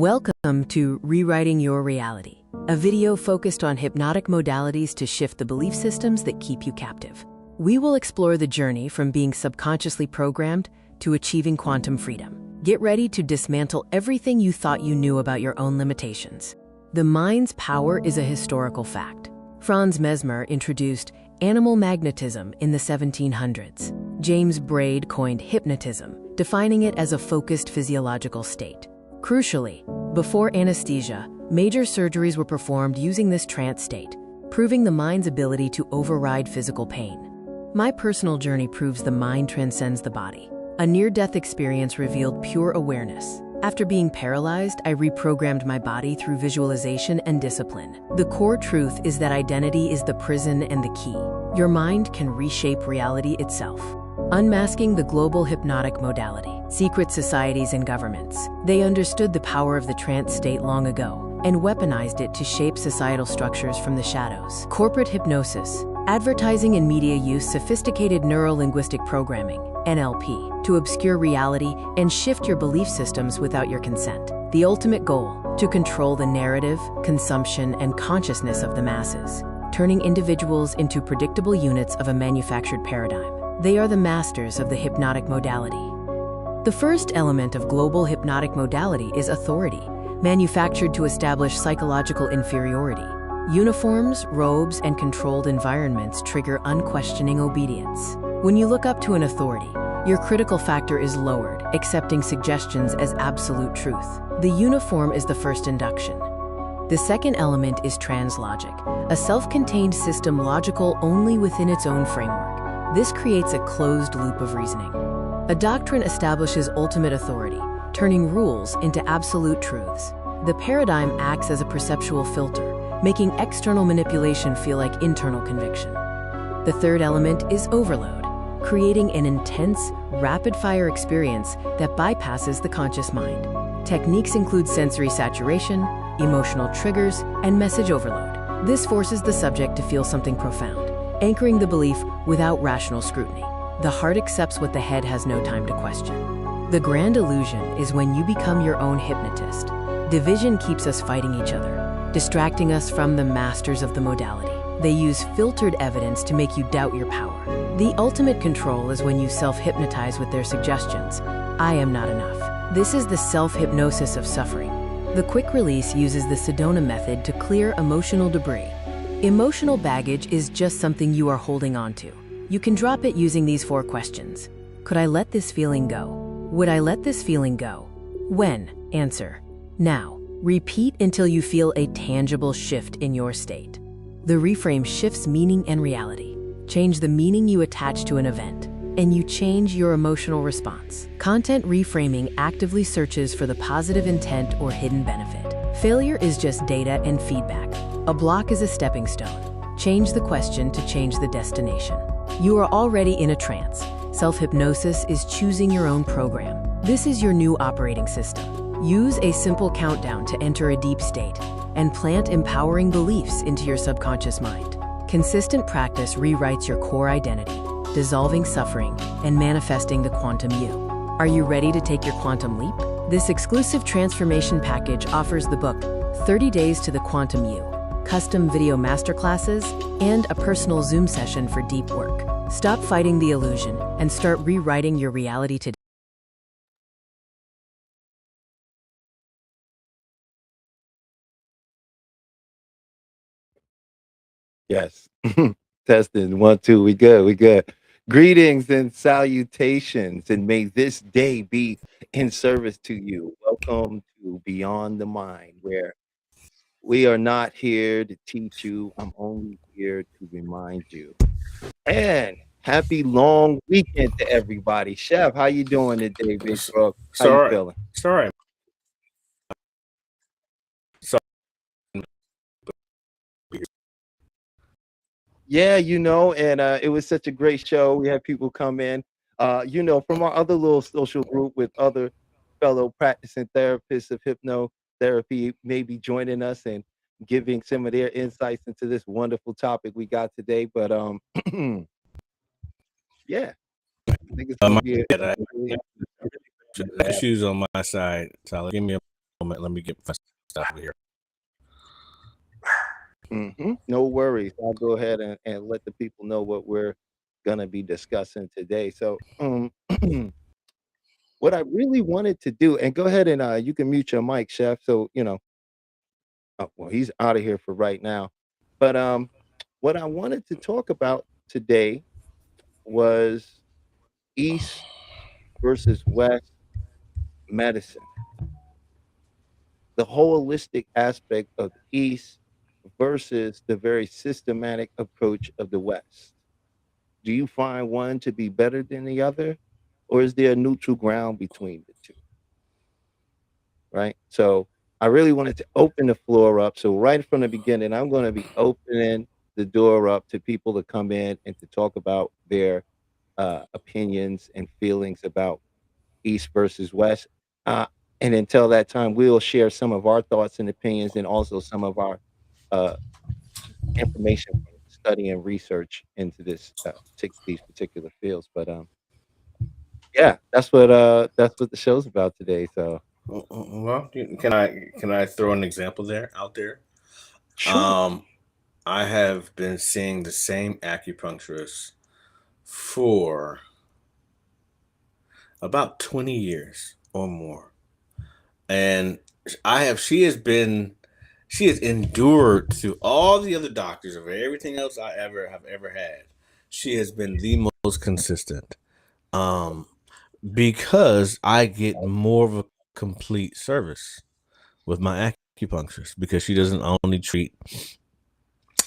Welcome to Rewriting Your Reality, a video focused on hypnotic modalities to shift the belief systems that keep you captive. We will explore the journey from being subconsciously programmed to achieving quantum freedom. Get ready to dismantle everything you thought you knew about your own limitations. The mind's power is a historical fact. Franz Mesmer introduced animal magnetism in the 1700s. James Braid coined hypnotism, defining it as a focused physiological state. Crucially, before anesthesia, major surgeries were performed using this trance state, proving the mind's ability to override physical pain. My personal journey proves the mind transcends the body. A near-death experience revealed pure awareness. After being paralyzed, I reprogrammed my body through visualization and discipline. The core truth is that identity is the prison and the key. Your mind can reshape reality itself. Unmasking the global hypnotic modality. Secret societies and governments. They understood the power of the trance state long ago and weaponized it to shape societal structures from the shadows. Corporate hypnosis. Advertising and media use sophisticated neuro-linguistic programming, NLP, to obscure reality and shift your belief systems without your consent. The ultimate goal, to control the narrative, consumption, and consciousness of the masses, turning individuals into predictable units of a manufactured paradigm. They are the masters of the hypnotic modality. The first element of global hypnotic modality is authority, manufactured to establish psychological inferiority. Uniforms, robes, and controlled environments trigger unquestioning obedience. When you look up to an authority, your critical factor is lowered, accepting suggestions as absolute truth. The uniform is the first induction. The second element is translogic, a self-contained system logical only within its own framework. This creates a closed loop of reasoning. A doctrine establishes ultimate authority, turning rules into absolute truths. The paradigm acts as a perceptual filter, making external manipulation feel like internal conviction. The third element is overload, creating an intense, rapid-fire experience that bypasses the conscious mind. Techniques include sensory saturation, emotional triggers, and message overload. This forces the subject to feel something profound, anchoring the belief without rational scrutiny. The heart accepts what the head has no time to question. The grand illusion is when you become your own hypnotist. Division keeps us fighting each other, distracting us from the masters of the modality. They use filtered evidence to make you doubt your power. The ultimate control is when you self-hypnotize with their suggestions. I am not enough. This is the self-hypnosis of suffering. The quick release uses the Sedona method to clear emotional debris. Emotional baggage is just something you are holding on to. You can drop it using these 4 questions. Could I let this feeling go? Would I let this feeling go? When? Answer. Now. Repeat until you feel a tangible shift in your state. The reframe shifts meaning and reality. Change the meaning you attach to an event, and you change your emotional response. Content reframing actively searches for the positive intent or hidden benefit. Failure is just data and feedback. A block is a stepping stone. Change the question to change the destination. You are already in a trance. Self-hypnosis is choosing your own program. This is your new operating system. Use a simple countdown to enter a deep state and plant empowering beliefs into your subconscious mind. Consistent practice rewrites your core identity, dissolving suffering and manifesting the quantum you. Are you ready to take your quantum leap? This exclusive transformation package offers the book 30 Days to the Quantum You, custom video masterclasses, and a personal Zoom session for deep work. Stop fighting the illusion and start rewriting your reality today. Yes. Testing. 1, 2. We good. We good. Greetings and salutations, and may this day be in service to you. Welcome to Beyond the Mind, where we are not here to teach you. I'm only here to remind you. And happy long weekend to everybody. Chef, how you doing today, big It's, bro? it's How all you right. feeling? It's all right. So, Yeah, and it was such a great show. We had people come in, from our other little social group with other fellow practicing therapists of hypnotherapy, maybe joining us and giving some of their insights into this wonderful topic we got today. But yeah, I think it's gonna my be a bad. really Issues on my side. Tyler, give me a moment. Let me get my stuff over here. No worries. I'll go ahead and let the people know what we're gonna be discussing today. So, what I really wanted to do, and go ahead and you can mute your mic, Chef. So well, he's out of here for right now. But what I wanted to talk about today was East versus West medicine, the holistic aspect of the East versus the very systematic approach of the West. Do you find one to be better than the other, or is there a neutral ground between the two? Right. So I really wanted to open the floor up. So right from the beginning, I'm going to be opening the door up to people to come in and to talk about their opinions and feelings about East versus West. Uh, and until that time, we'll share some of our thoughts and opinions and also some of our uh, information from study and research into these particular fields. But yeah, that's what the show's about today. So Well, can I throw an example there out there? sure. Um, I have been seeing the same acupuncturist for about 20 years or more. And she has endured through all the other doctors of everything else I ever had. She has been the most consistent. Um, because I get more of a complete service with my acupuncturist because she doesn't only treat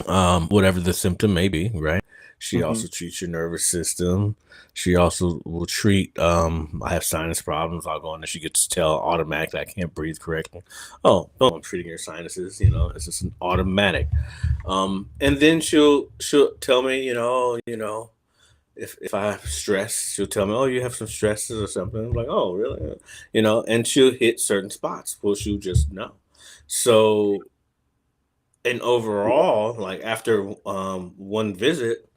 whatever the symptom may be, right? She Hmm. also treats your nervous system. She also will treat I have sinus problems. I'll go in and she gets to tell automatically I can't breathe correctly. Oh, I'm treating your sinuses, it's just an automatic. And then she'll tell me, if I have stress, she'll tell me, "Oh, you have some stresses or something." I'm like, "Oh, really?" And she'll hit certain spots. Well, she'll just know. So, and overall, like after one visit,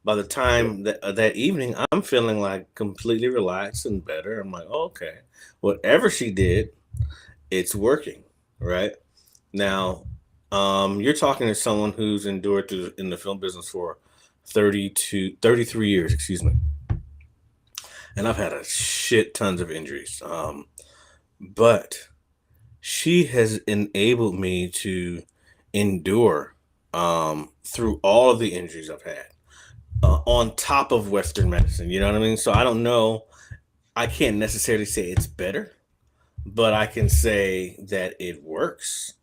by the time that evening, I'm feeling like completely relaxed and better. I'm like, oh, "Okay, whatever she did, it's working." Right now, you're talking to someone who's endured in the film business for 33 years, excuse me, and I've had a shit tons of injuries. But she has enabled me to endure through all of the injuries I've had, on top of Western medicine. You know what I mean? So I don't know. I can't necessarily say it's better, but I can say that it works.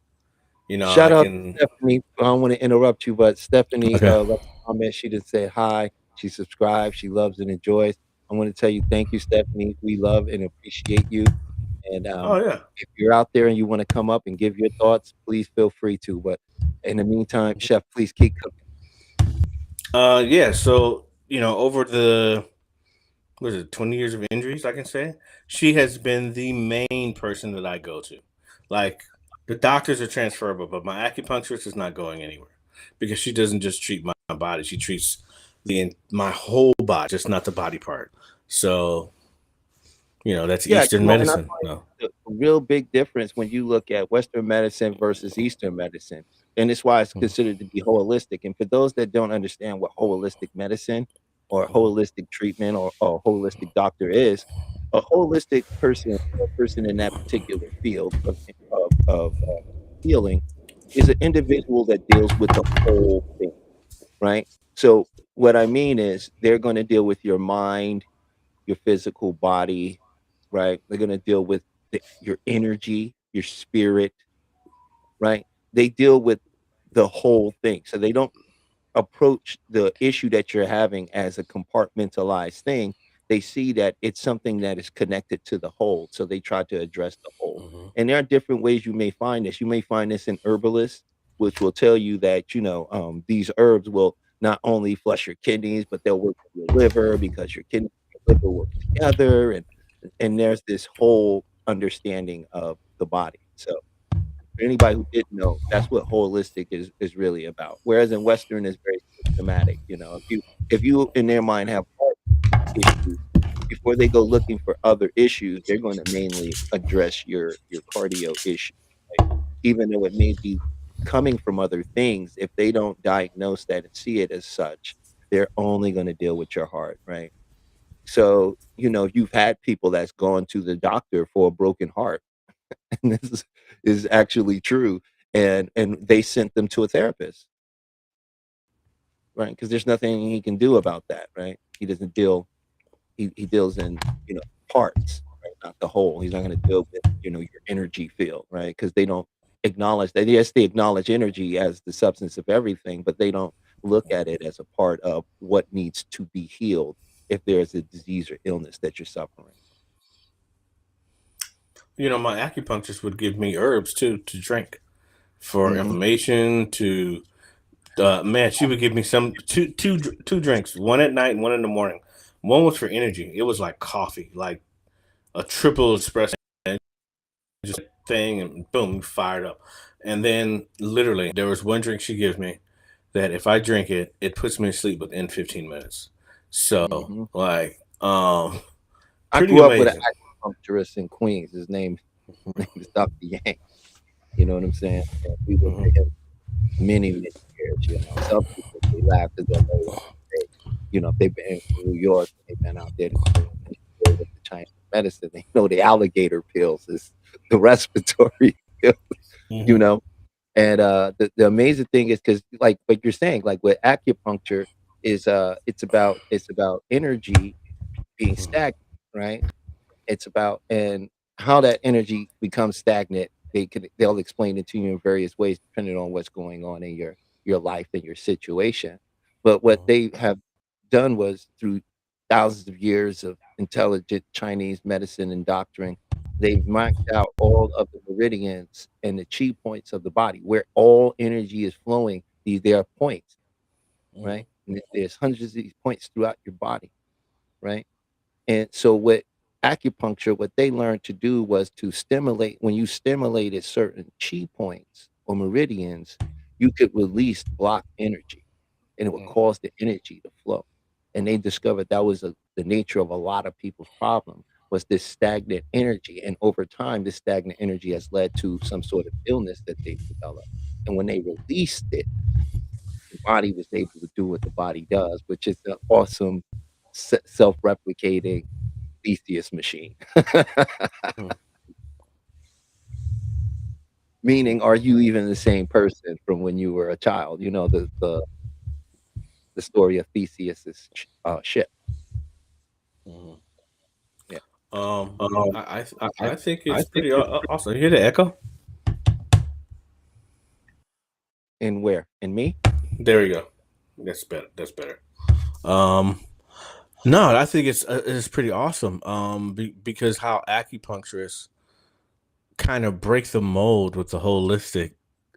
I Shout out can. to Stephanie. I don't want to interrupt you, but Stephanie Okay. left a comment. She just said hi. She subscribed. She loves and enjoys. I want to tell you thank you, Stephanie. We love and appreciate you. And Oh yeah. if you're out there and you want to come up and give your thoughts, please feel free to. But in the meantime, Chef, please keep cooking. Yeah. So over the what is it, 20 years of injuries, I can say, she has been the main person that I go to. Like, the doctors are transferable, but my acupuncturist is not going anywhere because she doesn't just treat my body, she treats my whole body, just not the body part. So, that's Yeah, Eastern and I medicine. find No. the real big difference when you look at Western medicine versus Eastern medicine, and it's why it's Mhm, considered to be holistic. And for those that don't understand what holistic medicine or mhm, holistic treatment or holistic doctor is, a holistic person, a person in that particular field of healing, is an individual that deals with the whole thing, right? So what I mean is they're going to deal with your mind, your physical body, right? They're gonna deal with your energy, your spirit, right? They deal with the whole thing. So they don't approach the issue that you're having as a compartmentalized thing. They see that it's something that is connected to the whole. So they try to address the whole. mhm, And there are different ways you may find this. You may find this in herbalists, which will tell you that, these herbs will not only flush your kidneys, but they'll work with your liver because your kidney and your liver work together. And there's this whole understanding of the body. So for anybody who didn't know, that's what holistic is really about. Whereas in Western is very systematic. If you in their mind have heart issues, before they go looking for other issues, they're going to mainly address your cardio issue. Right? Even though it may be coming from other things, if they don't diagnose that and see it as such, they're only going to deal with your heart, right? So, you've had people that's gone to the doctor for a broken heart, and this is actually true, and they sent them to a therapist, right? Because there's nothing he can do about that, right? He doesn't deal. He deals in parts, right? Not the whole. He's not going to deal with your energy field, right? Because they don't acknowledge that. Yes, they acknowledge energy as the substance of everything, but they don't look at it as a part of what needs to be healed if there's a disease or illness that you're suffering. My acupuncturist would give me herbs too to drink for Hmm. inflammation. Man, she would give me two drinks, one at night and one in the morning. One was for energy. It was like coffee, like a triple espresso just thing, and boom, fired up. And then literally, there was one drink she gives me that if I drink it, it puts me to sleep within 15 minutes. So, Hmm. like, I pretty grew up with an amazing. acupuncturist in Queens. His name is Dr. Yang. You know what I'm saying? And we went to Mhm. him many, many years. Some people they laugh because if they've been in New York, they've been out there to Queens and they deal with the Chinese medicine. They know the alligator pills is the respiratory pill, you Mhm. know. And the amazing thing is because like you're saying, like with acupuncture is it's about energy being Mhm. stagnant, right? It's about and how that energy becomes stagnant. They'll explain it to you in various ways depending on what's going on in your life and your situation. But what Mhm. they have done was through thousands of years of intelligent Chinese medicine and doctrine, they've marked out all of the meridians and the chi points of the body where all energy is flowing. There are points, Mhm. right? And there's hundreds of these points throughout your body, right? And so what acupuncture, what they learned to do was to stimulate when you stimulated certain chi points or meridians, you could release blocked energy and it would Mhm. cause the energy to flow. And they discovered that was the nature of a lot of people's problem was this stagnant energy. And over time, this stagnant energy has led to some sort of illness that they've developed. And when they released it, the body was able to do what the body does, which is an awesome self-replicating Theseus machine. Mhm. Meaning, are you even the same person from when you were a child? The story of Theseus's ship. Mhm. Yeah. Um, Um, I think I it's think pretty it's awesome. You hear the echo? in where? In me? There you go. That's better. That's better. Um, no, I think it's pretty awesome. Because how acupuncturists kind of break the mold with the holistic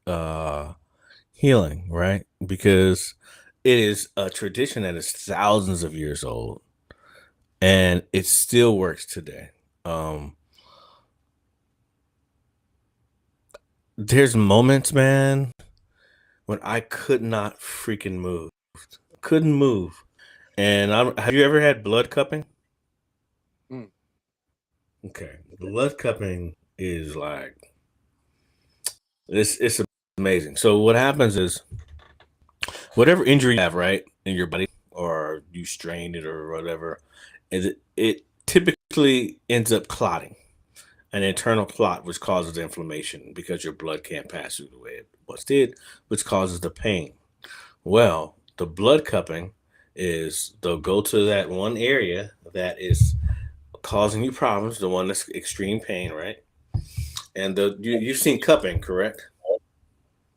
uh healing, right? Because it is a tradition that is thousands of years old and it still works today. Um, there's moments, man, when I could not freaking move. Couldn't move. And have you ever had blood cupping? Mm, Okay. Blood cupping is like it's amazing. So what happens is whatever injury you have, right, in your body, or you strained it or whatever, it typically ends up clotting, an internal clot, which causes the inflammation because your blood can't pass through the way it once did, which causes the pain. Well, the blood cupping is they'll go to that one area that is causing you problems, the one that's extreme pain, right? And you've seen cupping, correct?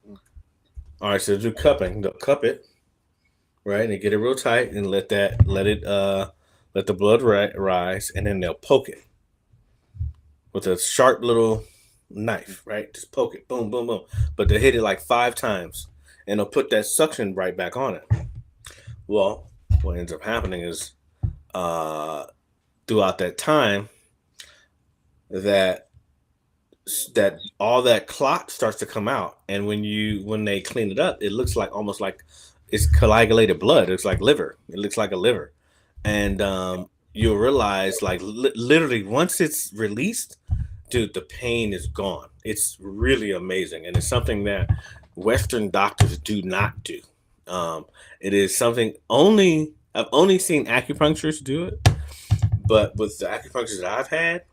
mm, All right, so do cupping. They'll cup it, right, and get it real tight, and let the blood rise, and then they'll poke it with a sharp little mm, knife, right? Just poke it, boom, boom, boom. But they hit it like 5 times, and they'll put that suction right back on it. Well, what ends up happening is, uh, throughout that time, that that all that clot starts to come out, and when they clean it up, it looks like almost like it's coagulated blood. It's like liver. It looks like a liver, and you'll realize, like, literally, once it's released, dude, the pain is gone. It's really amazing, and it's something that Western doctors do not do. It is something I've only seen acupuncturists do it, but with the acupuncturists that I've had,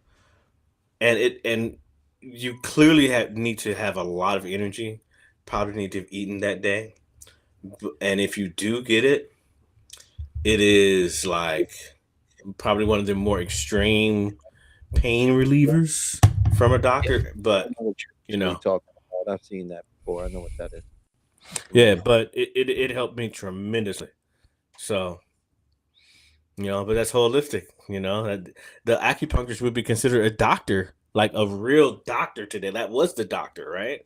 and you clearly need to have a lot of energy, probably need to have eaten that day, and if you do get it, it is like probably one of the more extreme pain relievers from a Yeah, doctor, I but know what you you're know, talking about. I've seen that before. I know what that is. yeah, Mhm. but it helped me tremendously. So, but that's holistic. The acupuncturist would be considered a doctor, like a real doctor today. That was the doctor, right?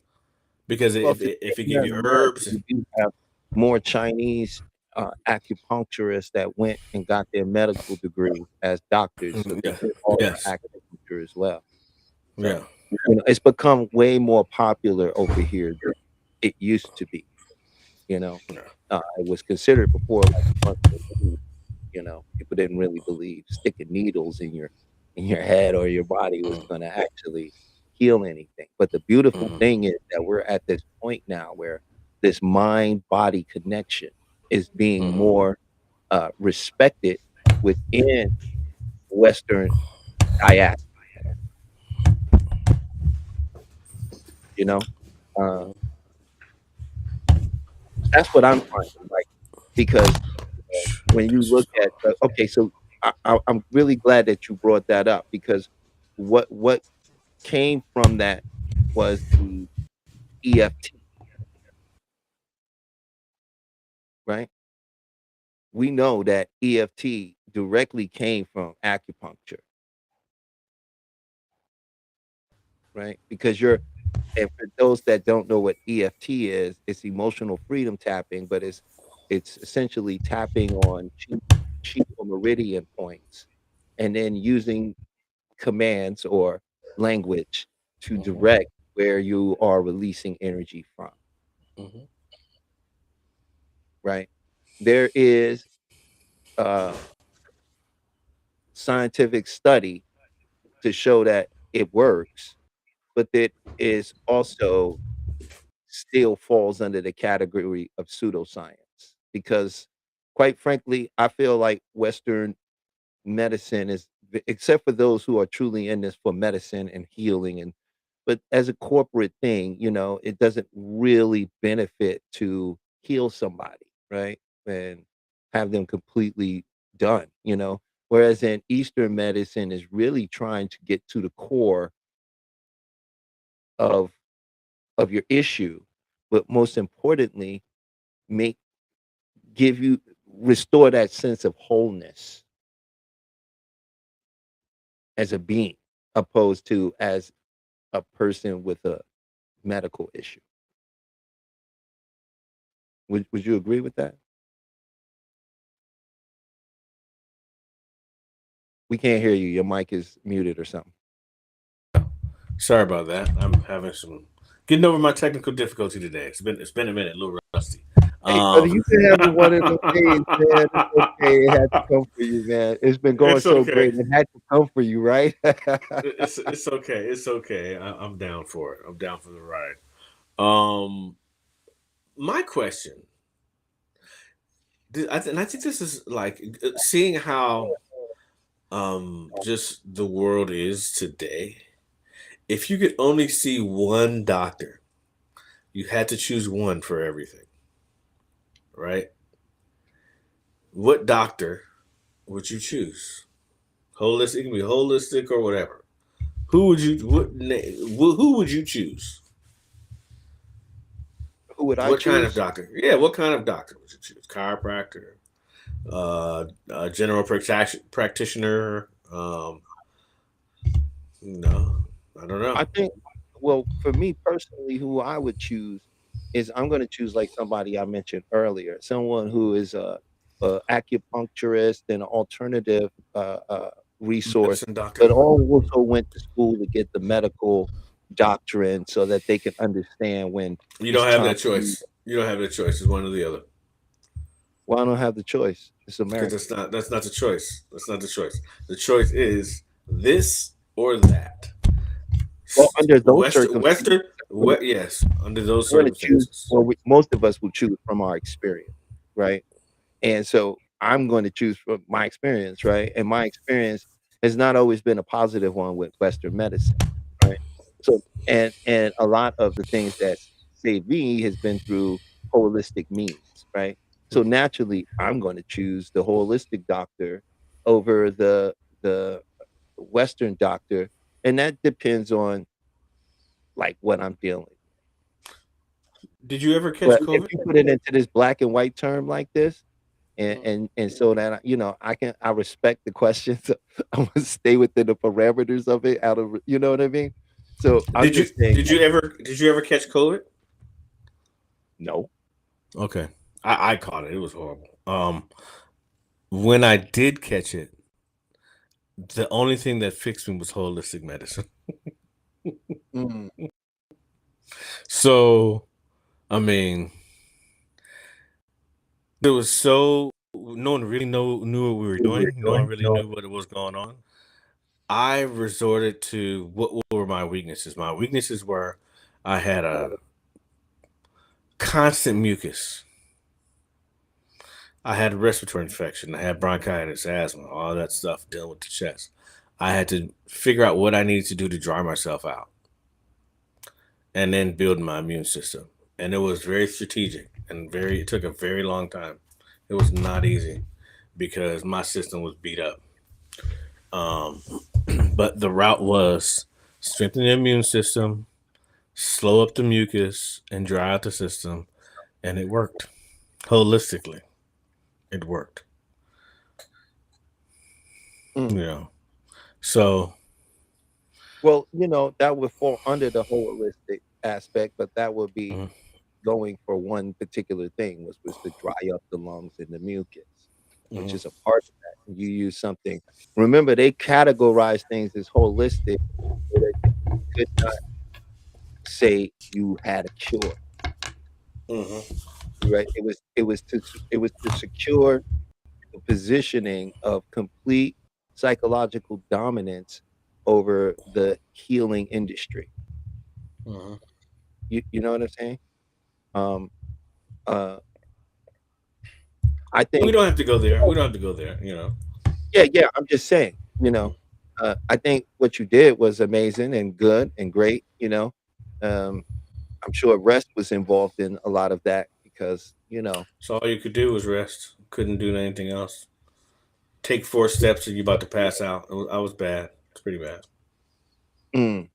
Because Well, if it here gave in you America, herbs, you do have more Chinese acupuncturists that went and got their medical degree as doctors, so yeah, they're also yes, acupuncture as well. yeah, So, it's become way more popular over here than it used to be. You know, yeah. it was considered before like a bunch of voodoo. People didn't really believe sticking needles in your head or your body was Mm, going to actually heal anything. But the beautiful mhm, thing is that we're at this point now where this mind body connection is being mhm, more respected within Western diaspora. You know, uh, mhm. that's what I'm finding. Like because when you look at okay, so I'm really glad that you brought that up because what came from that was the EFT, right? We know that EFT directly came from acupuncture, right? Because and for those that don't know what EFT is, it's emotional freedom tapping, but it's essentially tapping on chi or meridian points and then using commands or language to Mhm, direct where you are releasing energy from, mhm, right? There is a scientific study to show that it works, but it is also still falls under the category of pseudoscience because quite frankly, I feel like Western medicine is except for those who are truly in this for medicine and healing but as a corporate thing, it doesn't really benefit to heal somebody, right? And have them completely done. Whereas in Eastern medicine is really trying to get to the core of your issue, but most importantly, make give you restore that sense of wholeness as a being, opposed to as a person with a medical issue. Would you agree with that? We can't hear you. Your mic is muted or something. Sorry about that. I'm having some getting over my technical difficulty today. It's been a minute, a little rusty. Hey, brother, Um, you can have one of those days, man. It's okay. It had to come for you, man. It's been going it's so okay. great. It had to come for you, right? It's okay. It's okay. I'm down for it. I'm down for the ride. Um, my question, and I think this is like seeing how just the world is today. If you could only see one doctor, you had to choose one for everything, right? What doctor would you choose? Holistic, it can be holistic or whatever. Who would you who would you choose? Who would I What kind of choose? doctor? Yeah, what kind of doctor would you choose? Chiropractor, general practitioner. No, I don't know. I think, well, for me personally, who I would choose is I'm going to choose like somebody I mentioned earlier, someone who is a acupuncturist and alternative resource, Medicine doctor. but also went to school to get the medical doctrine so that they can understand when You it's don't have time that to use choice. You don't have that choice. It's one or the other. Well, I don't have the choice. It's Because America. that's not the choice. That's not the choice. The choice is this or that. Well, under those circumstances, Western, yes, under those we're going to choose. circumstances. Well, most of us will choose from our experience, right? And so I'm going to choose from my experience, right? And my experience has not always been a positive one with Western medicine, right? So, and a lot of the things that saved me has been through holistic means, right? So naturally, I'm going to choose the holistic doctor over the Western doctor, and that depends on like what I'm feeling. Did you ever catch But if COVID? you put it into this black and white term like this, and Mhm. so that I respect the questions. I'm gonna stay within the parameters of it. Out of you know what I mean. So I'm just saying Did you ever catch COVID? no. Okay, I caught it. It was horrible. When I did catch it, the only thing that fixed me was holistic medicine. Mm, So, I mean, it was so no one really knew what we were what we're doing. No one doing, really no. knew what was going on. I resorted to what were my weaknesses. My weaknesses were I had a constant mucus. I had a respiratory infection. I had bronchitis, asthma, all that stuff dealing with the chest. I had to figure out what I needed to do to dry myself out and then build my immune system. And it was very strategic and it took a very long time. It was not easy because my system was beat up. Um, but the route was strengthen the immune system, slow up the mucus, and dry out the system. And it worked holistically. It worked. Mm. You know, so Well, that would fall under the holistic aspect, but that would be mhm, going for one particular thing, was to dry up the lungs and the mucus, which mhm, is a part of that. You use something. Remember, they categorize things as holistic, so that you could not say you had a cure, mhm, right? It was to secure the positioning of complete psychological dominance over the healing industry. mhm. You know what I'm saying? Um, uh, I We think, don't have to go there. We don't have to go there. You know. yeah, yeah. I'm just saying, I think what you did was amazing and good and great. Um, I'm sure rest was involved in a lot of that because, So all you could do was rest. Couldn't do anything else. Take 4 steps and you about to pass out. I was bad. It's pretty bad. mm.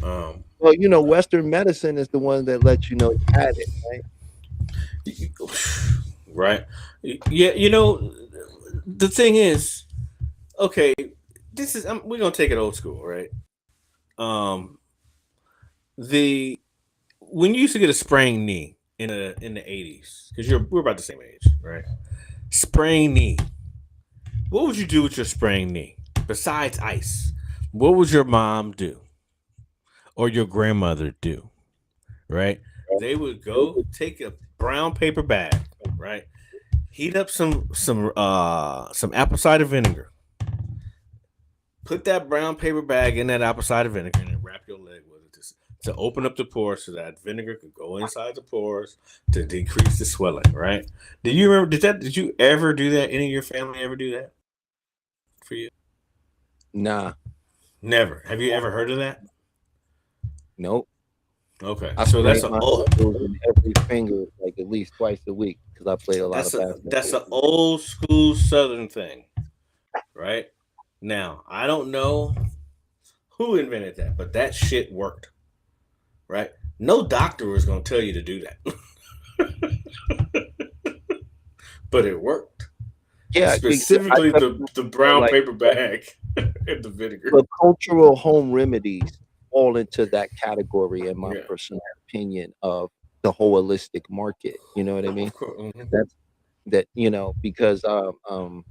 Um, Well, Western medicine is the one that lets you know you had it, right? right? Yeah. The thing is, okay. This is we're gonna take it old school, right? Um, the when you used to get a sprained knee in the 80s, because we're about the same age, right? Sprained knee. What would you do with your sprained knee besides ice? What would your mom do or your grandmother do? Right? They would go take a brown paper bag, right? Heat up some apple cider vinegar. Put that brown paper bag in that apple cider vinegar and then wrap your leg with it to open up the pores so that vinegar could go inside the pores to decrease the swelling. Right? Did you remember? Did you ever do that? Any of your family ever do that for you? Nah, Never. Have you ever heard of that? nope. Okay, I so sprained my ankles in every finger like at least twice a week because I played a lot of basketball. that's an old school Southern thing, right? Now I don't know who invented that, but that shit worked, right? No doctor was gonna tell you to do that, but it worked. Yeah, I Specifically, the brown like paper bag and the vinegar. the cultural home remedies fall into that category in my Yeah, personal opinion of the holistic market. You know what I mean? of course. Mhm. That's that because um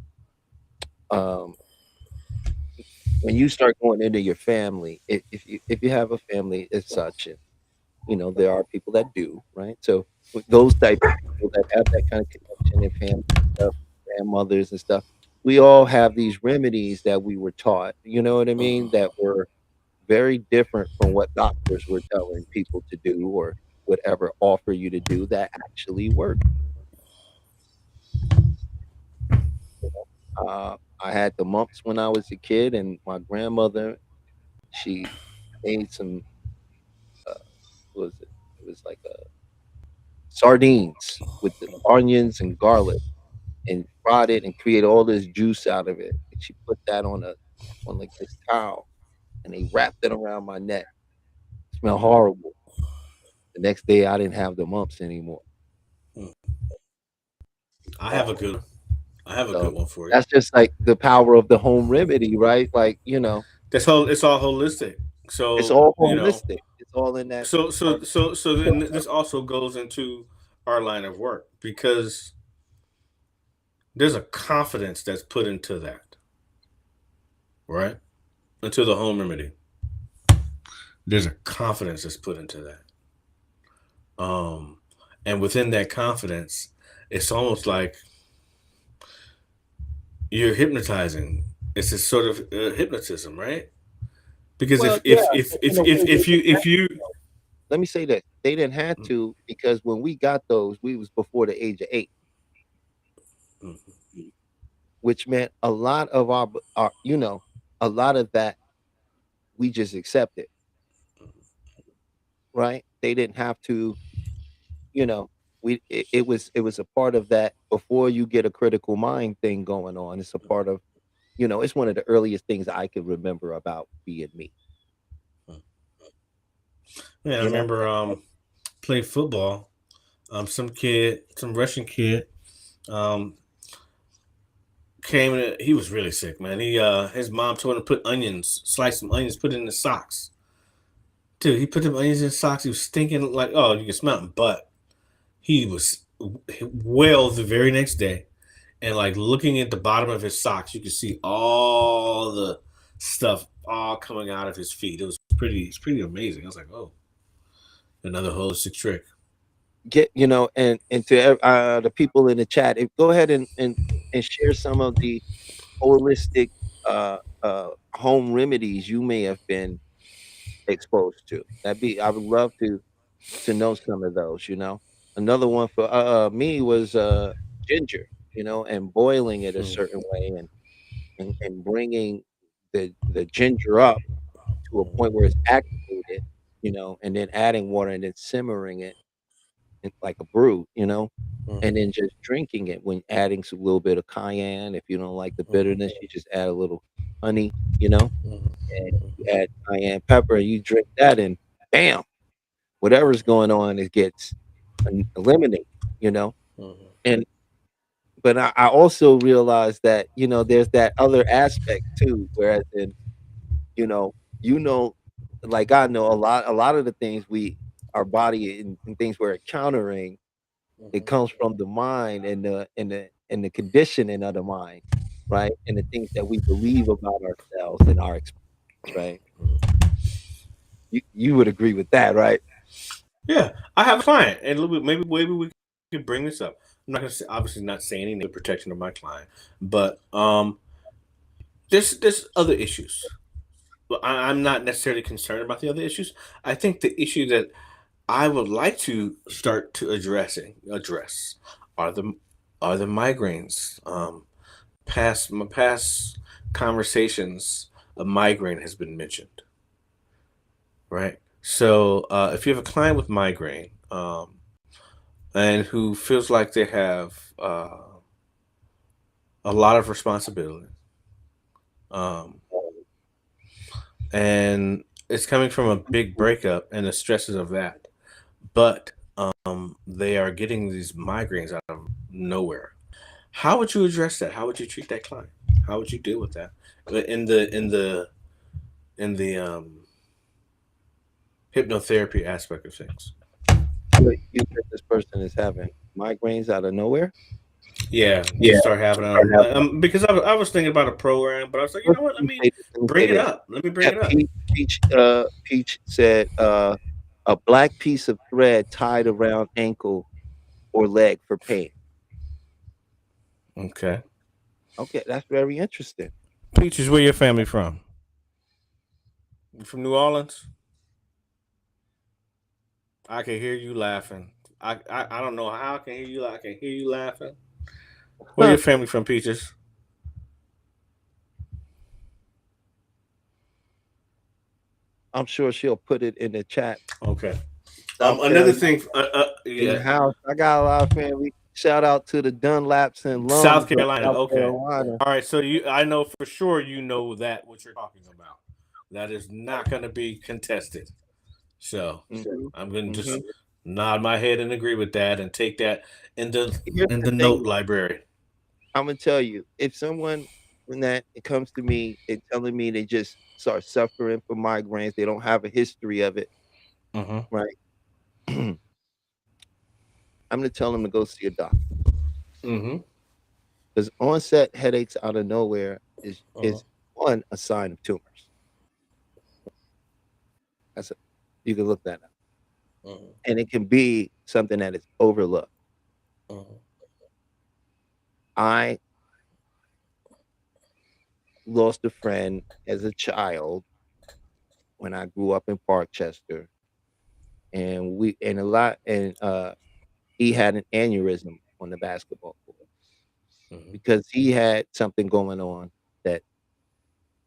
when you start going into your family, if you have a family as such, and there are people that do, right? So with those type of people that have that kind of connection extended family stuff, grandmothers and stuff. We all have these remedies that we were taught, you know what I mean, that were very different from what doctors were telling people to do or whatever offer you to do that actually work. I had the mumps when I was a kid, and my grandmother, she made some, what was it? It was like sardines with the onions and garlic, and fried it and create all this juice out of it. And she put that on like this towel, and they wrapped it around my neck. It smelled horrible. The next day, I didn't have the mumps anymore. I have a good So one for you. that's just like the power of the home remedy, right? Like, It's all holistic. it's So, all holistic. It's all in that part. so then this also goes into our line of work because there's a confidence that's put into that, right? Into the home remedy. There's a confidence that's put into that. And within that confidence, it's almost like you're hypnotizing. It's a sort of hypnotism, right? Because Well, yeah, in a way, they if didn't have if you to. Let me say this: they didn't have to because when we got those, we was before the age of 8, Mhm. which meant a lot of our a lot of that we just accepted, right? They didn't have to, you know, it was a part of that before you get a critical mind thing going on. It's a part of, it's one of the earliest things I can remember about being me. Yeah, I You know, remember playing football. Some Russian kid, um, came in. He was really sick, man. His mom told him to slice some onions, put it in his socks. Dude, he put them onions in his socks. He was stinking like, oh, you can smell him. But he was well the very next day, and like looking at the bottom of his socks, you could see all the stuff all coming out of his feet. It's pretty amazing. I was like, oh, another holistic trick. and to the people in the chat, go ahead and share some of the holistic home remedies you may have been exposed to. I would love to know some of those. Another one for me was ginger, and boiling it a Hmm. certain way and bringing the ginger up to a point where it's activated, and then adding water and then simmering it like a brew, and Hmm. then just drinking it when adding some little bit of cayenne. If you don't like the bitterness, Hmm. you just add a little honey, and you Hmm. add cayenne pepper, and you drink that, and bam, whatever's going on, it gets eliminated, you know. Hmm. And but I also realized that there's that other aspect too, whereas in you know you know, like I know a lot of the things our body and things we're encountering, it Hmm. comes from the mind and the conditioning of the mind, right? And the things that we believe about ourselves and our experience, right? You would agree with that, right? Yeah, I have a client, and maybe we could bring this up. I'm not gonna say, obviously not say any name protection of my client, but there's other issues. Well, I'm not necessarily concerned about the other issues. I think the issue that I would like to start to address are the migraines. My past conversations, a migraine has been mentioned, right? So if you have a client with migraine, and who feels like they have a lot of responsibility, um, and it's coming from a big breakup and the stresses of that, but they are getting these migraines out of nowhere. How would you address that? How would you treat that client? How would you deal with that in the hypnotherapy aspect of things? You think this person is having migraines out of nowhere? Yeah, Yeah. just start having because I was thinking about a program, but I was like, you Let know what? me say this. Let me say Bring it this. up. Let me bring Yeah, it up. Peach said, a black piece of thread tied around ankle or leg for pain. Okay. Okay, that's very interesting. Peaches, where your family from? You from New Orleans? I can hear you laughing. I don't know how I can hear you. I can hear you laughing. Where your family from, Peaches? I'm sure she'll put it in the chat. Okay. South Another Carolina thing. in the Yeah, house. I got a lot of family. Shout out to the Dunlaps and South Lums of Carolina. South Okay. Carolina. All right. So I know for sure you know that what you're talking about. That is not going to be contested. So Mhm, I'm going to just mhm. nod my head and agree with that and take that in the Here's in the the note thing. library. I'm gonna tell you, if someone when that it comes to me and telling me they just start suffering from migraines, they don't have a history of it, Mm-hmm. right? I'm gonna tell them to go see a doctor Mm-hmm. because onset headaches out of nowhere Uh-huh. is one a sign of tumors. That's a, you can look that up, Uh-huh. and it can be something that is overlooked. Uh-huh. I lost a friend as a child when I grew up in Parkchester, and he had an aneurysm on the basketball court Mm-hmm. because he had something going on that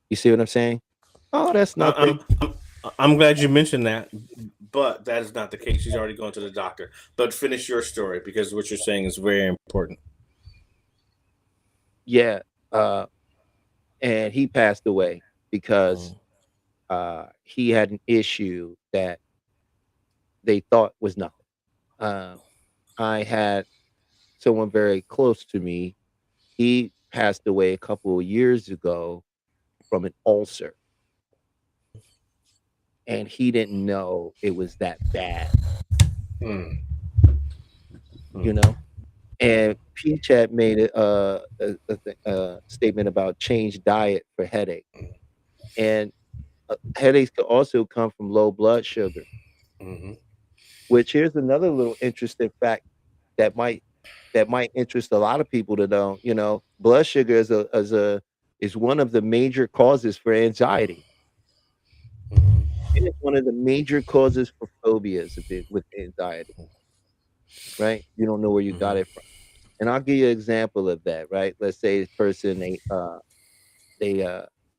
you see what I'm saying? Oh, that's I- nothing. I'm glad you mentioned that, but that is not the case. She's already gone to the doctor. But finish your story because what you're saying is very important. Yeah. Uh, and he passed away because Mm-hmm. he had an issue that they thought was nothing. Uh, I had someone very close to me. He passed away a couple of years ago from an ulcer, and he didn't know it was that bad, you know? And Peach had made a statement about change diet for headache. And headaches can also come from low blood sugar, Mm-hmm. which here's another little interesting fact that might interest a lot of people to know. You know, blood sugar is one of the major causes for anxiety. It is one of the major causes for phobias with anxiety, right? You don't know where you got Mm-hmm. it from. And I'll give you an example of that, right? Let's say this person they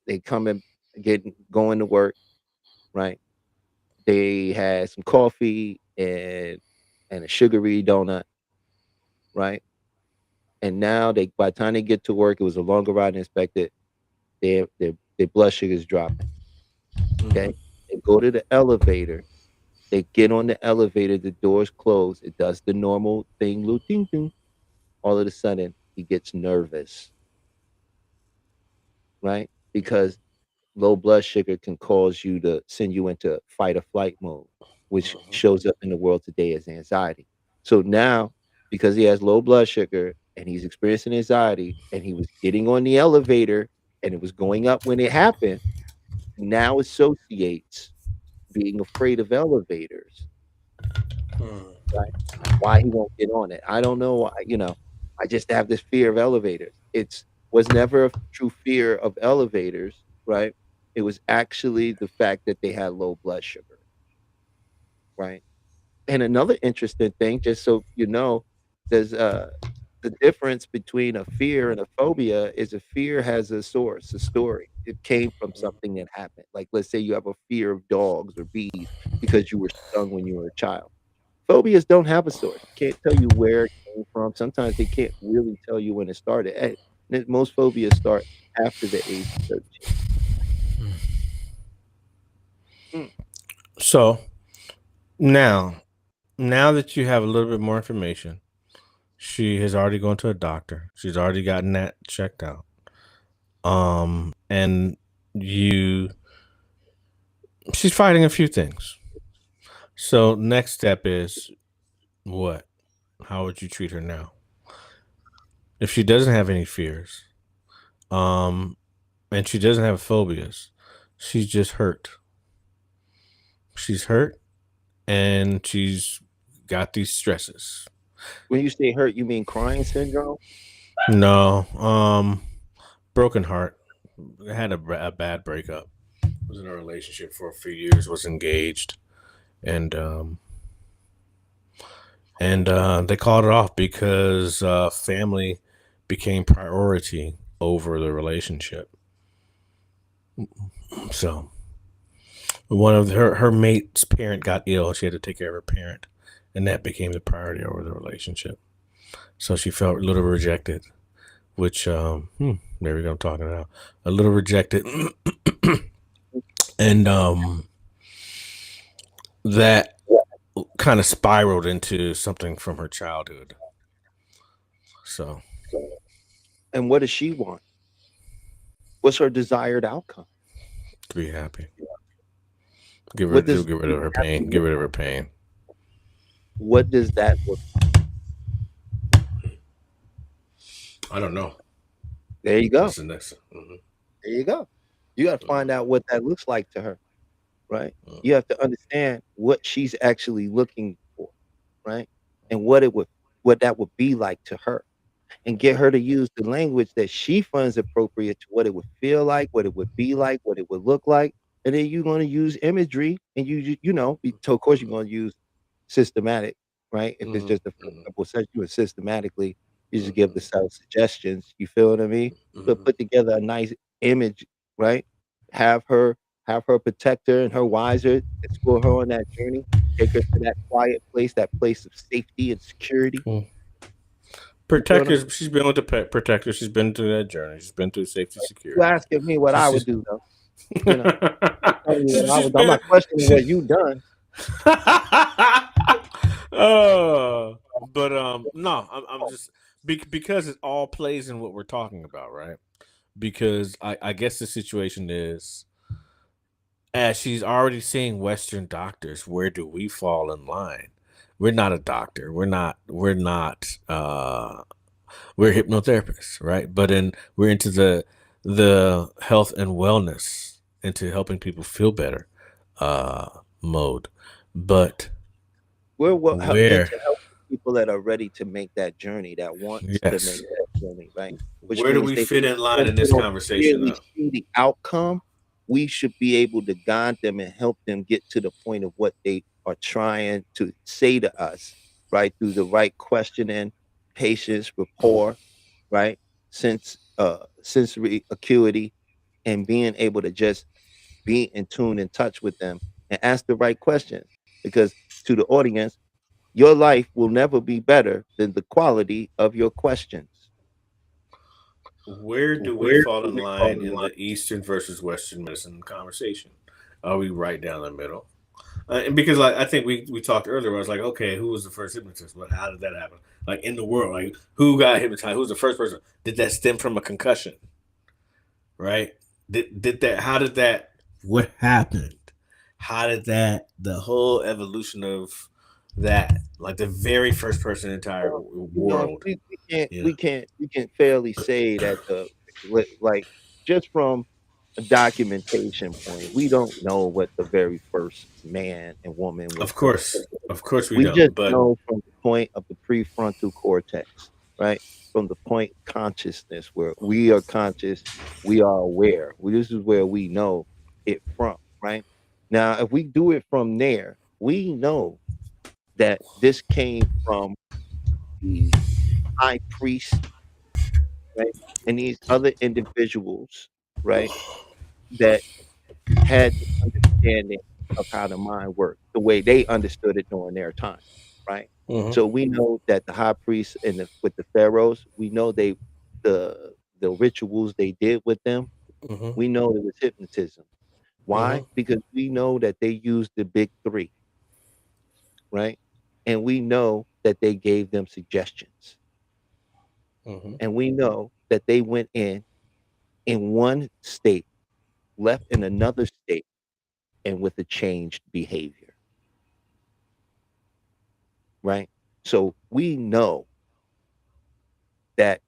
they come and going to work, right? They had some coffee and a sugary donut, right? And now they by the time they get to work, it was a longer ride than expected. Their blood sugar is dropping. Mm-hmm. Okay, they go to the elevator. They get on the elevator. The doors close. It does the normal thing, ding ding. All of a sudden, he gets nervous, right? Because low blood sugar can cause you to send you into fight or flight mode, which Mm-hmm. shows up in the world today as anxiety. So now, because he has low blood sugar and he's experiencing anxiety and he was getting on the elevator and it was going up when it happened, now associates being afraid of elevators, right? Why he won't get on it. I don't know why, I just have this fear of elevators. It's was never a true fear of elevators, right? It was actually the fact that they had low blood sugar, right? And another interesting thing, just so you know, there's the difference between a fear and a phobia is a fear has a source, a story. It came from something that happened. Like let's say you have a fear of dogs or bees because you were stung when you were a child. Phobias don't have a source. Can't tell you where it came from. Sometimes they can't really tell you when it started. Most phobias start after the age of 13. Mm, So now, now that you have a little bit more information, she has already gone to a doctor. She's already gotten that checked out. And you, she's fighting a few things. So next step is what? How would you treat her now? If she doesn't have any fears, um, and she doesn't have phobias, she's just hurt. She's hurt and she's got these stresses. When you say hurt, you mean crying syndrome? No. Broken heart. I had a bad breakup. Was in a relationship for a few years. Was engaged, and they called it off because family became priority over the relationship. So one of her mate's parent got ill. She had to take care of her parent, and that became the priority over the relationship. So she felt a little rejected, which there we go. I'm talking now. A little rejected, and that kind of spiraled into something from her childhood. So And what does she want? What's her desired outcome? to be happy, get What rid, does get rid of being her happy pain, get look rid of her like? pain. What does that look I don't know. like? There you go. That's the next. Mm-hmm. There you go. You got to find out what that looks like to her, right? Mm-hmm. You have to understand what she's actually looking for, right? And what that would be like to her. And get her to use the language that she finds appropriate to what it would feel like, what it would be like, what it would look like. And then you're going to use imagery, and of course you're going to use systematic, right? If it's Mm-hmm. just a first Mm-hmm. couple sessions, you would systematically, you just give the Mm-hmm. self suggestions. You feel what I mean? But Mm-hmm. put together a nice image, right? Have her have her protector and her wiser, escort her on that journey, take her to that quiet place, that place of safety and security. Mm. You feel what I'm Protectors. She's been with the pet protector. She's been through that journey. She's been through safety, You security. asking me what I She's would just. do though, you know? I'm telling you what I she's would. I'm been. not questioning She's, what you done. but no, I'm just because it all plays in what we're talking about, right? Because I guess the situation is, as she's already seeing Western doctors, where do we fall in line? We're not a doctor. We're not we're hypnotherapists, right? But we're into the health and wellness, into helping people feel better uh mode. But We're where into helping people that are ready to make that journey, that wants to make yes. that journey, right? Which Where do means we they fit in line if in they this don't conversation clearly though? see the outcome, we should be able to guide them and help them get to the point of what they are trying to say to us, right? Through the right questioning, patience, rapport, right? Sensory acuity, and being able to just be in tune and touch with them and ask the right questions. Because to the audience, your life will never be better than the quality of your questions. Where do we Where fall do in we fall line in in line? the Eastern versus Western medicine conversation? Are we right down the middle? And because like I think we talked earlier, I was like, okay, who was the first hypnotist? But how did that happen? Like in the world, like who got hypnotized? Who was the first person? Did that stem from a concussion? Right? Did that? How did that? What happened? How did that? The whole evolution of that, like the very first person in the entire Well, world. we can't You know. we can fairly say that like just from a documentation point, we don't know what the very first man and woman was doing. Of course, we We don't. just But know from the point of the prefrontal cortex, right? From the point consciousness where we are conscious, we are aware. This is where we know it from, right? Now, if we do it from there, we know that this came from the high priest, right? And these other individuals, right, that had the understanding of how the mind worked, the way they understood it during their time, right? mhm, So we know that the high priests and with the pharaohs, we know the rituals they did with them, mhm, we know it was hypnotism. mhm, Why? Because we know that they used the big three, right? And we know that they gave them suggestions. mhm. And we know that they went in one state, left in another state, and with a changed behavior, right? So we know that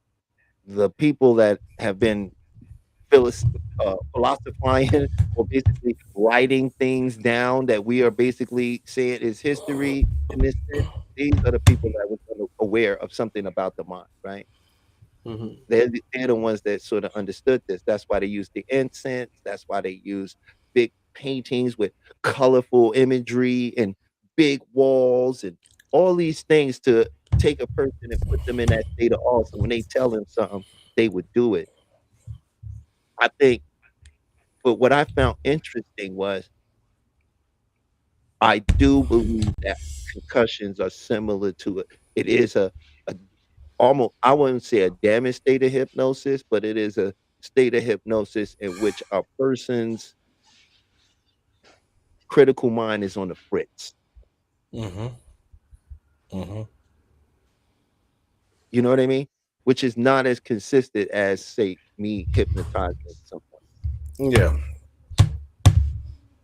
the people that have been philosophizing or basically writing things down that we are basically saying is history in this sense, these are the people that were aware of something about the mind, right? Mhm. They're the ones that sort of understood this. That's why they use the incense. That's why they use big paintings with colorful imagery and big walls and all these things to take a person and put them in that state of awe. So when they tell them something, they would do it. I think, but what I found interesting was I do believe that concussions are similar to it. It is a almost, I wouldn't say a damaged state of hypnosis, but it is a state of hypnosis in which a person's critical mind is on the fritz. Mhm. Mhm. You know what I mean? Which is not as consistent as, say, me hypnotizing someone, Yeah.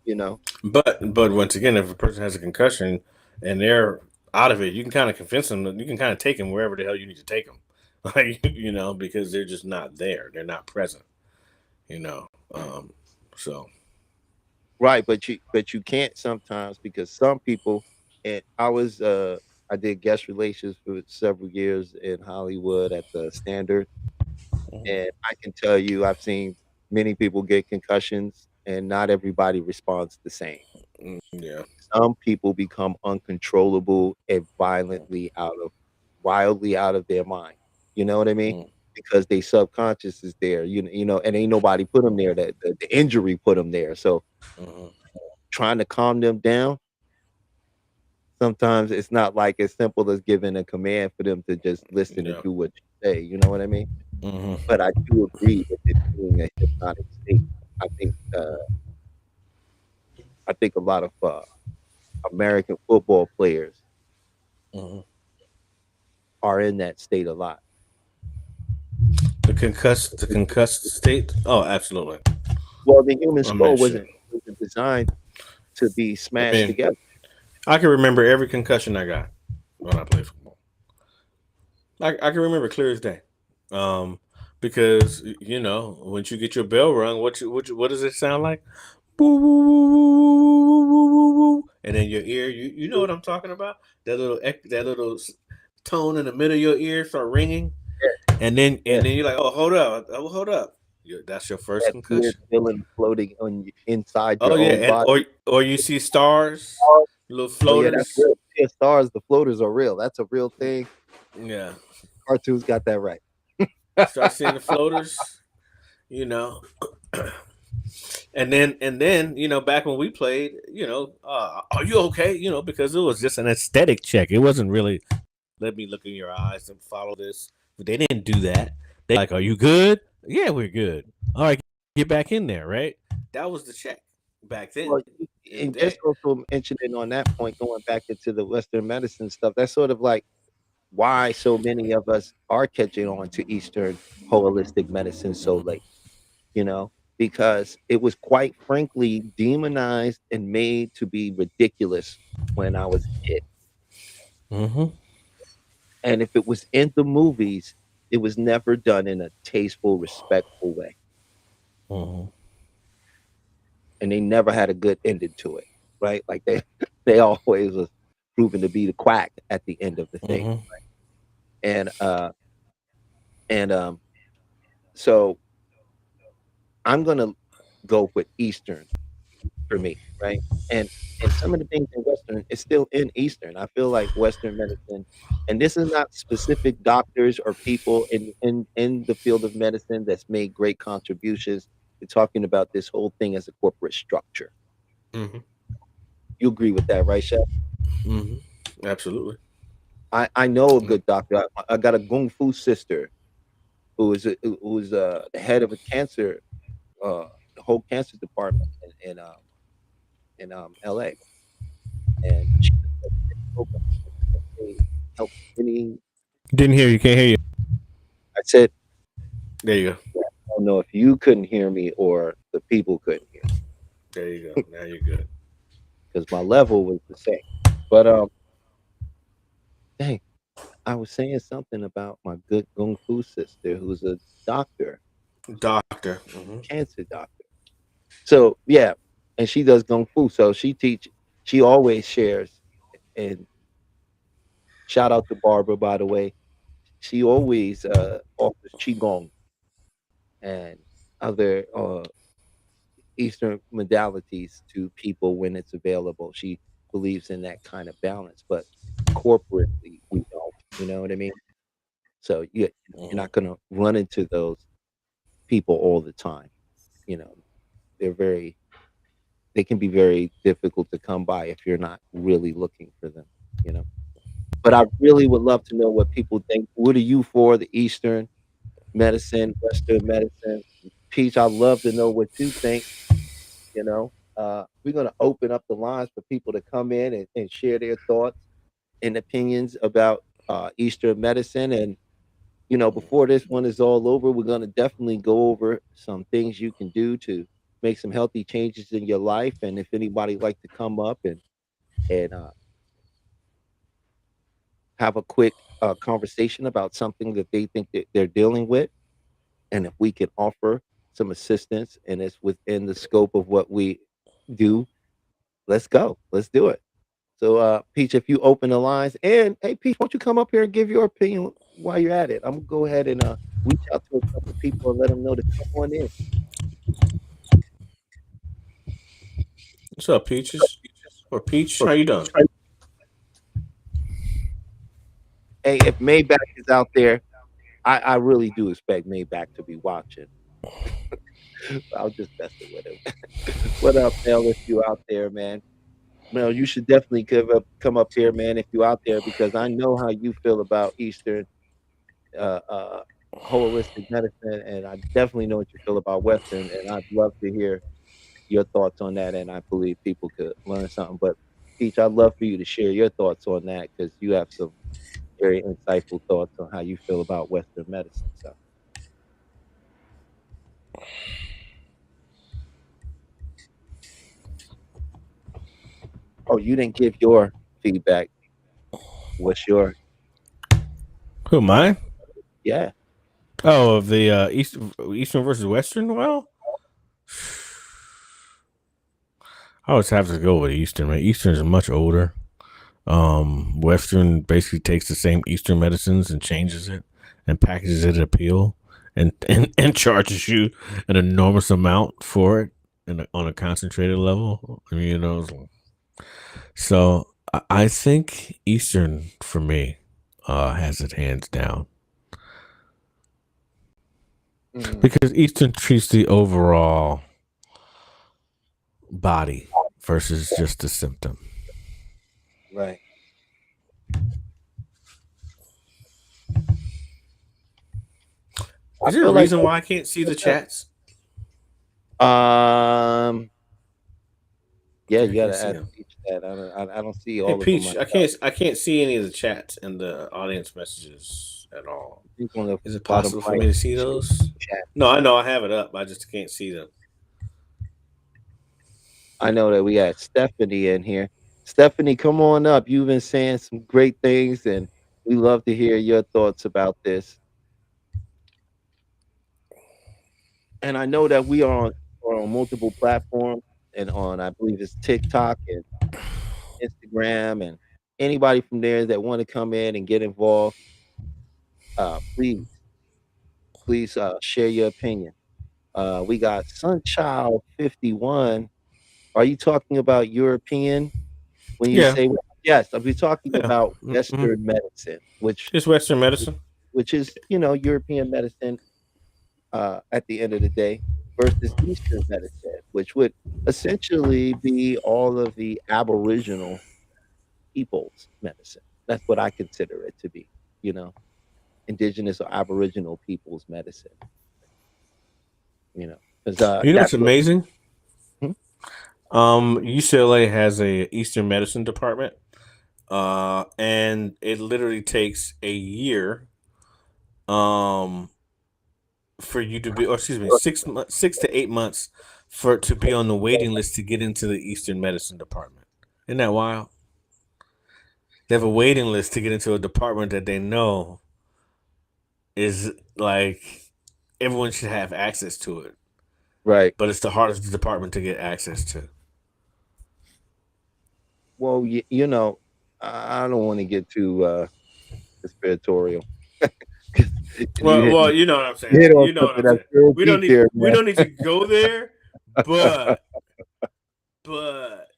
you know? But once again, if a person has a concussion and they're out of it, you can kind of convince them. You can kind of take them wherever the hell you need to take them, like because they're just not there. They're not present. You know. So. Right, but you can't sometimes because some people, and I did guest relations for several years in Hollywood at the Standard. Mhm. And I can tell you, I've seen many people get concussions, and not everybody responds the same. Yeah. Some people become uncontrollable and wildly out of their mind. You know what I mean? Mm. Because they subconscious is there. And ain't nobody put them there. That the injury put them there. So Mhm. trying to calm them down, sometimes it's not like as simple as giving a command for them to just listen and Yeah. do what you say. You know what I mean? Mhm. But I do agree with it being a hypnotic state. I think I think a lot of American football players Mhm. are in that state a lot. The concussed state. Oh, absolutely. Well, the human I mean, skull shit. wasn't designed to be I smashed mean, together. I can remember every concussion I got when I played football. I can remember clear as day. Um, because once you get your bell rung, what does it sound like? Woo, woo, woo, woo, woo, woo, woo, woo. And then your ear, you know what I'm talking about? That little tone in the middle of your ear start ringing, and then Yeah, and then you're like, oh, hold up, that's your first that weird concussion. feeling floating inside Oh your yeah, own and body. or you see stars, little Oh yeah, that's floaters. real. Yeah, stars, the floaters are real. That's a real thing. Yeah, Cartoons got that right. start seeing the floaters. You know, and then back when we played, are you okay? Because it was just an aesthetic check. It wasn't really let me look in your eyes and follow this. But they didn't do that. They like, are you good? Yeah, we're good. All right, get back in there, right? That was the check back then Well, in the and just day. also mentioning on that point, going back into the Western medicine stuff, that's sort of like why so many of us are catching on to Eastern holistic medicine so Mm-hmm. late, because it was quite frankly demonized and made to be ridiculous when I was a kid. Mm-hmm. And if it was in the movies, it was never done in a tasteful, respectful way. Mm-hmm. And they never had a good ending to it, right? Like they they always was proven to be the quack at the end of the thing. Mm-hmm. And and so I'm gonna go with Eastern for me, right? And and some of the things in Western is still in Eastern. I feel like Western medicine, and this is not specific doctors or people in the field of medicine that's made great contributions to talking about this whole thing as a corporate structure. Mm-hmm. You agree with that, right, Chef? Mm-hmm. Absolutely. I know a good doctor. I got a kung fu sister who's the head of a cancer uh the whole cancer department in LA, and she does programs that they help many. Didn't hear you. Can't hear you. I said, There you go. I don't know if you couldn't hear me or the people couldn't hear There you go. Now you're good. because my level was the same. But dang, I was saying something about my good kung fu sister who's a doctor, Doctor. Mm-hmm. cancer doctor. So yeah, and she does kung fu. So she always shares, and shout out to Barbara, by the way. she always offers qigong and other Eastern modalities to people when it's available. She believes in that kind of balance, but corporately we don't. You know what I mean? So you're Mhm. not going to run into those people all the time. You know, they're very they can be very difficult to come by if you're not really looking for them. You know, but I really would love to know what people think. What are you for? The Eastern medicine, Western medicine? Peach, I'd love to know what you think. You know, we're going to open up the lines for people to come in and share their thoughts and opinions about Eastern medicine. And, you know, before this one is all over, we're going to definitely go over some things you can do to make some healthy changes in your life. And if anybody like to come up and have a quick conversation about something that they think that they're dealing with, and if we can offer some assistance and it's within the scope of what we do, let's go. Let's do it. So, Peach, if you open the lines, and hey, Peach, why don't you come up here and give your opinion while you're at it? I'm gonna go ahead and reach out to a couple people and let them know to come on in. What's up, Peaches? Or Peach? How you doing? Hey, if Maybach is out there, I really do expect Maybach to be watching. I'll just messing with him. What up, Mel? If you out there, man, Mel, you should definitely come up here, man, if you out there, because I know how you feel about Eastern uh, uh, holistic medicine, and I definitely know what you feel about Western, and I'd love to hear your thoughts on that, and I believe people could learn something. But Peach, I'd love for you to share your thoughts on that because you have some very insightful thoughts on how you feel about Western medicine. So, oh, you didn't give your feedback. What's your Who am I? yeah? Oh, of the Eastern versus Western. Well, I always have to go with Eastern. Man, Eastern is much older. Western basically takes the same Eastern medicines and changes it and packages it at a pill and charges you an enormous amount for it on a concentrated level. I mean, so I think Eastern for me has it hands down Mm, because Eastern treats the overall body versus just the symptom. right. I Is there a feel like reason why I can't see the chats? yeah, I you can't gotta see ask them. Peach that. I don't see Hey all of them Peach, myself. I can't see any of the chats and the audience messages at all. I think on the Is it bottom possible for right me to see those? chat. No, I know I have it up. I just can't see them. I know that we got Stephanie in here. Stephanie, come on up. You've been saying some great things, and we love to hear your thoughts about this. And I know that we are on multiple platforms and on, I believe it's TikTok and Instagram, and anybody from there that want to come in and get involved, please share your opinion. We got Sunchild 51. Are you talking about European when you Yeah, say yes? I'll be talking yeah. about Mm-hmm. Western medicine, Just Western medicine. which is European medicine at the end of the day versus Eastern medicine, which would essentially be all of the Aboriginal people's medicine. That's what I consider it to be. You know, indigenous or Aboriginal people's medicine. Because You know what's that's what. amazing? Hmm? UCLA has a Eastern medicine department, and it literally takes a year, um, for you to be, or excuse me, 6 months, 6 to 8 months for to be on the waiting list to get into the Eastern medicine department. Isn't that wild? They have a waiting list to get into a department that they know is like everyone should have access to it, Right. but it's the hardest department to get access to. Well, I don't want to get too conspiratorial, Well, you know what I'm saying. hit on You know what something I'm that's saying. real We don't deep there, we man. don't need to go there, but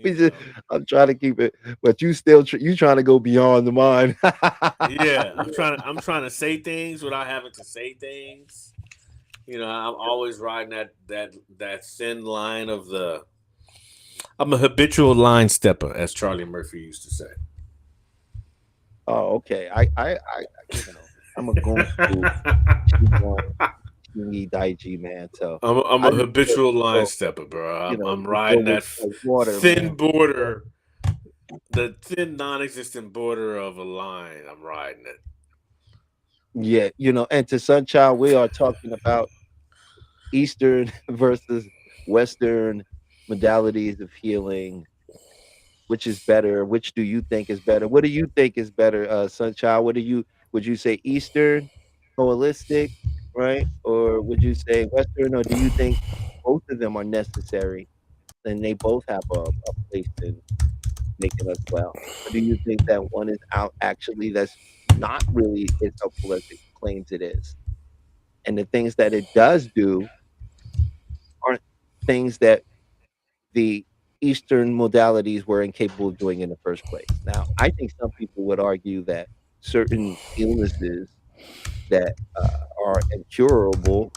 We you just, know, I'm trying to keep it, but you still you trying to go beyond the mind. yeah, I'm trying to say things without having to say things. You know, I'm always riding that thin line of the. I'm a habitual line stepper, as Charlie Murphy used to say. Oh, okay. You know, I'm a going school Chingy Daichi man. So I'm I a just habitual line go, stepper, bro. you know, I'm just go riding with that like water, thin man. border, the thin non-existent border of a line. I'm riding it. Yeah, you know, and to Sunchild, we are talking about Eastern versus Western modalities of healing. Which is better? Which do you think is better? What do you think is better, Sunchild? Would you say Eastern, holistic, right? Or would you say Western, or do you think both of them are necessary and they both have a place in making us well? Or do you think that one is out actually that's not really as helpful as it claims it is? And the things that it does do aren't things that the Eastern modalities were incapable of doing in the first place. Now, I think some people would argue that certain illnesses that are incurable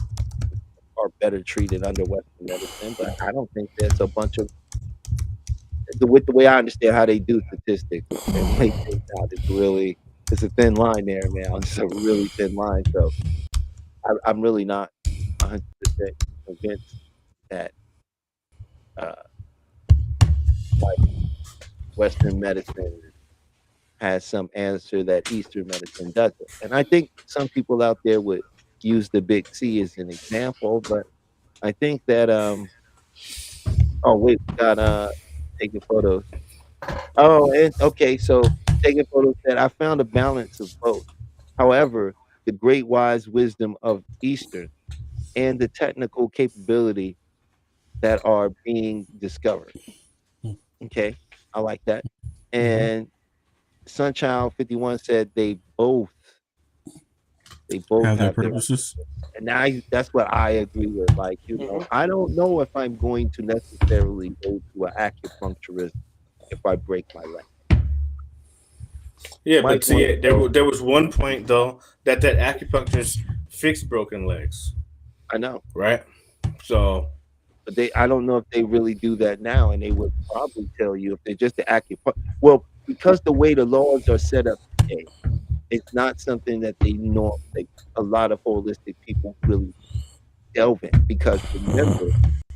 are better treated under Western medicine, but I don't think there's a bunch of with the way I understand how they do statistics and lay things out, it's a thin line there, man. It's a really thin line. So I'm really not 100% convinced that uh, like Western medicine has some answer that Eastern medicine doesn't. And I think some people out there would use the Big C as an example, but I think that oh wait, we got taking photos. Oh, and okay, so taking photos said I found a balance of both. However, the great wise wisdom of Eastern and the technical capability that are being discovered. Okay, I like that. And Sunchild 51 said they both Have their have their purposes. and that's what I agree with. Like, you know, I don't know if I'm going to necessarily go to an acupuncturist if I break my leg. Yeah, Might but want see, to go. there was one point though that acupuncturist fixed broken legs, I know, right? So but I don't know if they really do that now, and they would probably tell you if they're just the acupuncture. Well, because the way the laws are set up today, it's not something that they know. Like a lot of holistic people really delve in because remember,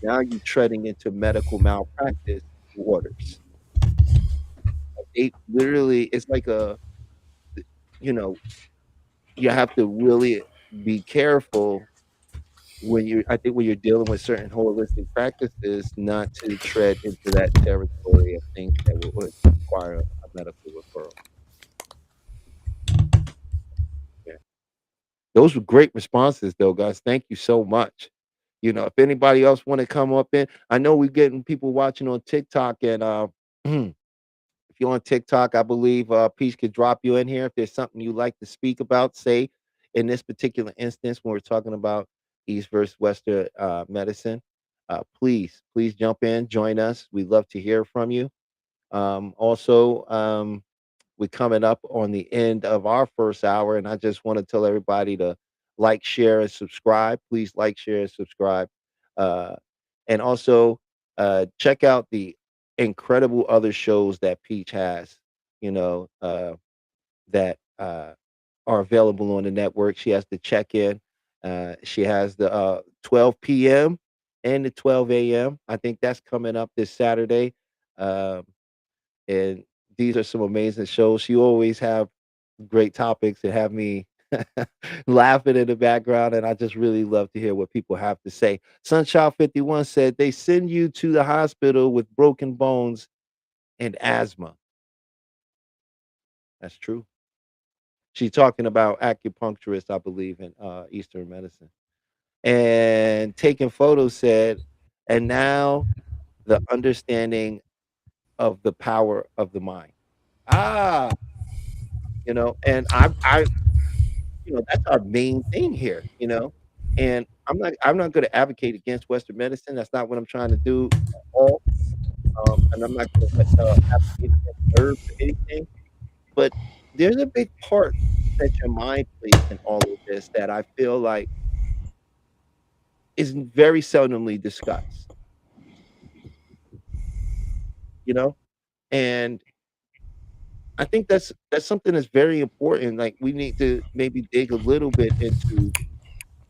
now you're treading into medical malpractice waters. They literally, it's like you know, you have to really be careful I think when you're dealing with certain holistic practices, not to tread into that territory of things that would require a medical referral. Yeah. Those were great responses though, guys. Thank you so much. You know, if anybody else want to come up in, I know we're getting people watching on TikTok and if you're on TikTok, I believe Peach could drop you in here if there's something you like to speak about. Say in this particular instance, when we're talking about East versus Western medicine, please jump in, join us. We'd love to hear from you. Also, we're coming up on the end of our first hour, and I just want to tell everybody to like, share, and subscribe. Please like, share, and subscribe. Uh, and also check out the incredible other shows that Peach has, you know, that are available on the network. She has the check in. She has the 12 p.m. and the 12 a.m. I think that's coming up this Saturday. Um, and these are some amazing shows. You always have great topics that have me laughing in the background, and I just really love to hear what people have to say. Sunshine 51 said they send you to the hospital with broken bones and asthma. That's true. She's talking about acupuncturists, I believe, in Eastern medicine. And taking photos said, and now the understanding of the power of the mind. Ah, you know, and I that's our main thing here, and I'm not going to advocate against Western medicine. That's not what I'm trying to do at all. And I'm not going to advocate against herbs or anything. But there's a big part that your mind plays in all of this that I feel like is very seldomly discussed, and I think that's something that's very important. Like, we need to maybe dig a little bit into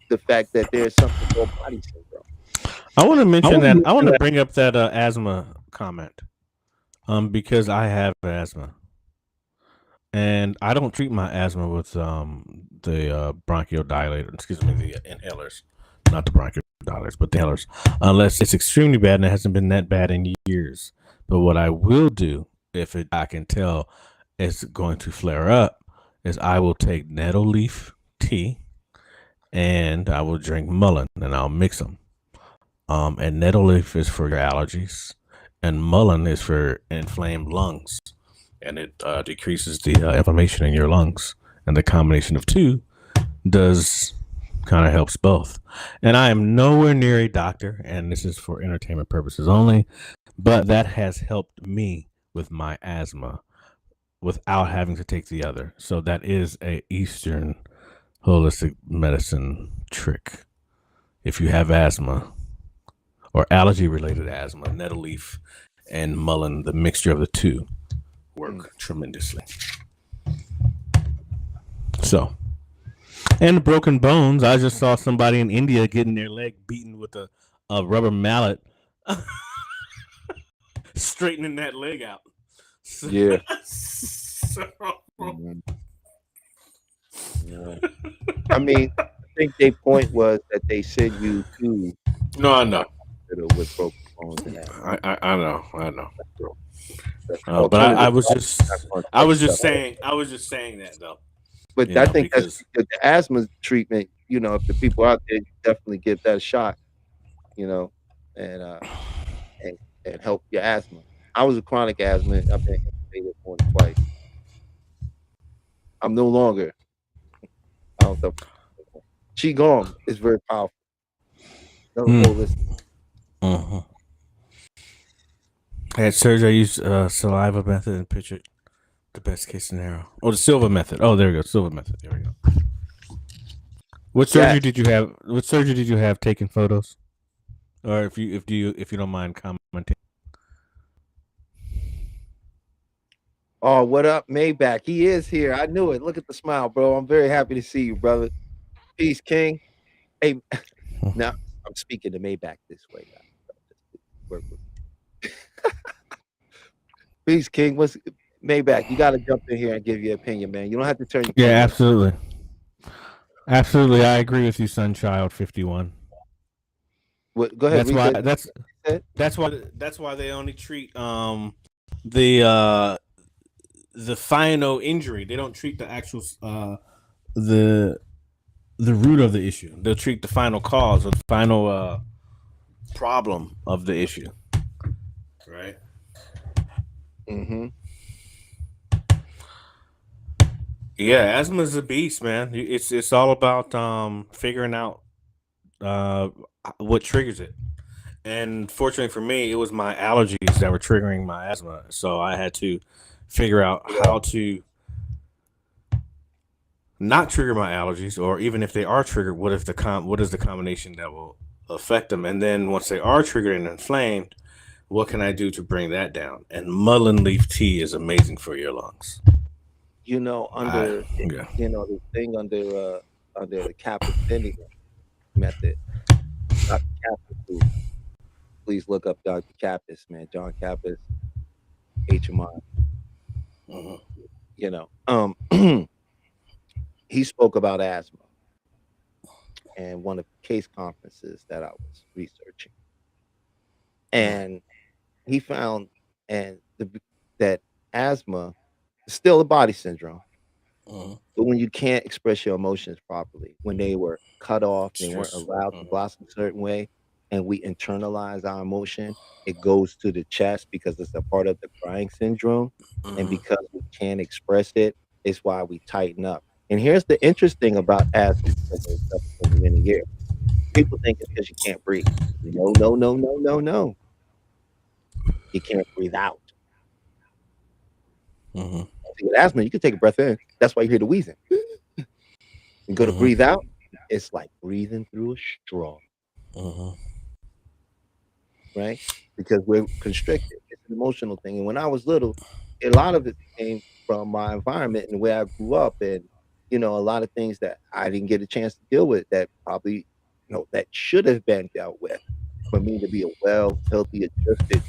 the fact that there's something called body syndrome. I want to mention that. I want to bring up that asthma comment, because I have asthma, and I don't treat my asthma with the bronchodilator. Excuse me, the inhalers, not the bronchodilators, but the inhalers, unless it's extremely bad, and it hasn't been that bad in years. But what I will do, if I can tell it's going to flare up, is I will take nettle leaf tea and I will drink mullein, and I'll mix them. And nettle leaf is for your allergies, and mullein is for inflamed lungs, and it decreases the inflammation in your lungs. And the combination of two does kind of helps both. And I am nowhere near a doctor, and this is for entertainment purposes only, but that has helped me with my asthma without having to take the other. So that is a Eastern holistic medicine trick. If you have asthma or allergy related asthma, nettle leaf and mullein, the mixture of the two work tremendously. So, and broken bones, I just saw somebody in India getting their leg beaten with a rubber mallet, straightening that leg out. So, Yeah. I mean, I think their point was that they send you to No, I know. with broken bones and that. I know. That's But I was alternative just stuff. saying that though. But I think that's the asthma treatment. If the people out there, definitely give that a shot. And help your asthma. I was a chronic asthma. I've been intubated more than twice. I'm no longer. I don't know. Qigong is very powerful. At surgery, I used saliva method and pictured the best case scenario. Oh, the silver method. Oh, there we go. Silver method. There we go. What surgery did you have? What surgery did you have taking photos? Or if you don't mind commenting. Oh, what up, Maybach? He is here. I knew it. Look at the smile, bro. I'm very happy to see you, brother. Peace, King. Hey, now I'm speaking to Maybach this way. Peace, King. What's Maybach? You got to jump in here and give your opinion, man. You don't have to turn your camera. Absolutely. Absolutely. I agree with you, Sunchild 51. Go ahead. That's why they only treat the final injury. They don't treat the actual the root of the issue. They'll treat the final cause or the final problem of the issue. Right. Mm-hmm. Yeah, asthma is a beast, man. It's all about figuring out what triggers it. And fortunately for me, it was my allergies that were triggering my asthma. So I had to figure out how to not trigger my allergies, or even if they are triggered, what is the combination that will affect them? And then once they are triggered and inflamed, what can I do to bring that down? And mullein leaf tea is amazing for your lungs. Under the thing under the Kaplan-Meier method, Dr. Kaplan, please look up Dr. Kappas, man. John Kappas, HMI. He spoke about asthma in one of the case conferences that I was researching, and he found that asthma is still a body syndrome, but when you can't express your emotions properly, when they were cut off, they weren't allowed to blossom a certain way, and we internalize our emotion, it goes to the chest because it's a part of the crying syndrome, and because we can't express it, it's why we tighten up. And here's the interesting about asthma and stuff for many years. People think it's because you can't breathe. No, no, no, no, no, no. You can't breathe out. Mm-hmm. With asthma, you can take a breath in. That's why you hear the wheezing. You go to breathe out, it's like breathing through a straw. Right? Because we're constricted. It's an emotional thing. And when I was little, a lot of it came from my environment and the way I grew up, and a lot of things that I didn't get a chance to deal with that probably, that should have been dealt with for me to be a well, healthy, adjusted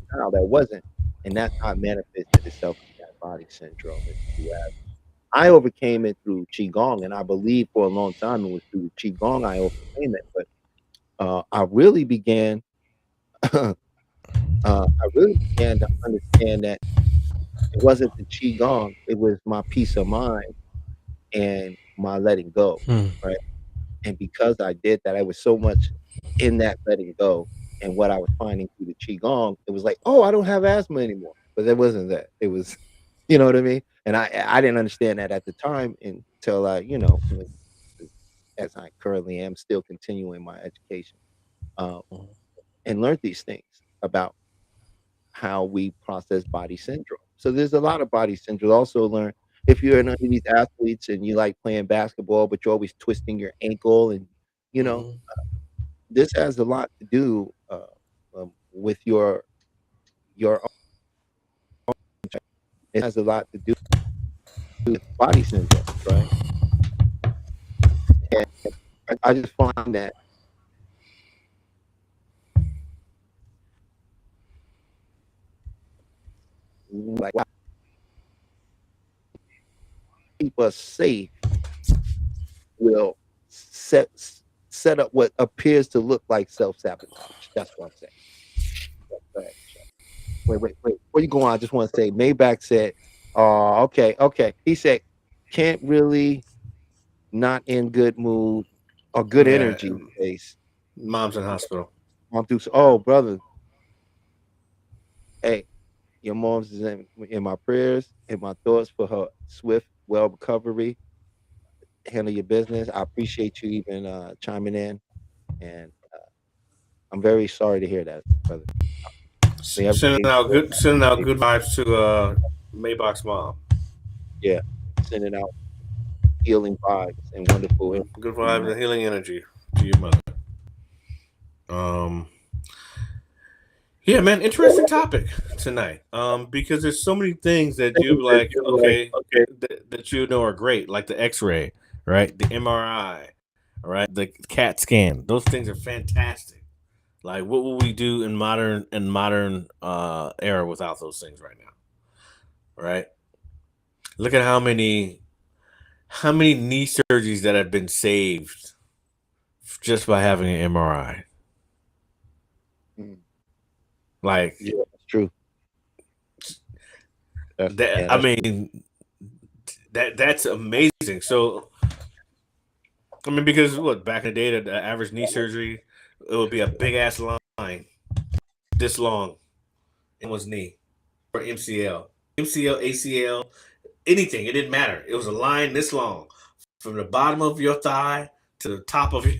child that wasn't. And that's how it manifested itself in that body syndrome. I overcame it through Qigong, and I believe for a long time it was through Qigong I overcame it. But I really began to understand that it wasn't the Qigong, it was my peace of mind and my letting go, right? And because I did that, I was so much in that letting go and what I was finding through the Qigong, it was like, oh, I don't have asthma anymore. But it wasn't that. It was, you know what I mean? And I didn't understand that at the time until as I currently am still continuing my education, and learned these things about how we process body syndrome. So there's a lot of body syndrome. Also learn if you're an elite athletes and you like playing basketball, but you're always twisting your ankle, and this has a lot to do with your. It has a lot to do with body syndrome, right? And I just find that like wow, keep us safe will set up what appears to look like self-sabotage. That's what I'm saying. Wait. Before you go on, I just want to say Maybach said, oh, okay. He said, can't really not in good mood or good energy face. Mom's in hospital. Oh, brother. Hey, your mom's is in my prayers, in my thoughts for her swift, well recovery. Handle your business. I appreciate you even chiming in, and I'm very sorry to hear that, brother. Sending out good vibes to Maybach's mom. Yeah, sending out healing vibes and wonderful, good vibes and healing energy to your mother. Yeah, man, interesting topic tonight. Because there's so many things that you like, that you know are great, like the X-ray, right? The MRI, right? The CAT scan. Those things are fantastic. Like, what will we do in modern era without those things right now? Right? Look at how many knee surgeries that have been saved just by having an MRI. Like, yeah, that's true. I mean, that's amazing. So, I mean, because what, back in the day, the average knee surgery, it would be a big ass line, this long, in one's knee for MCL, ACL, anything. It didn't matter. It was a line this long, from the bottom of your thigh to the top of your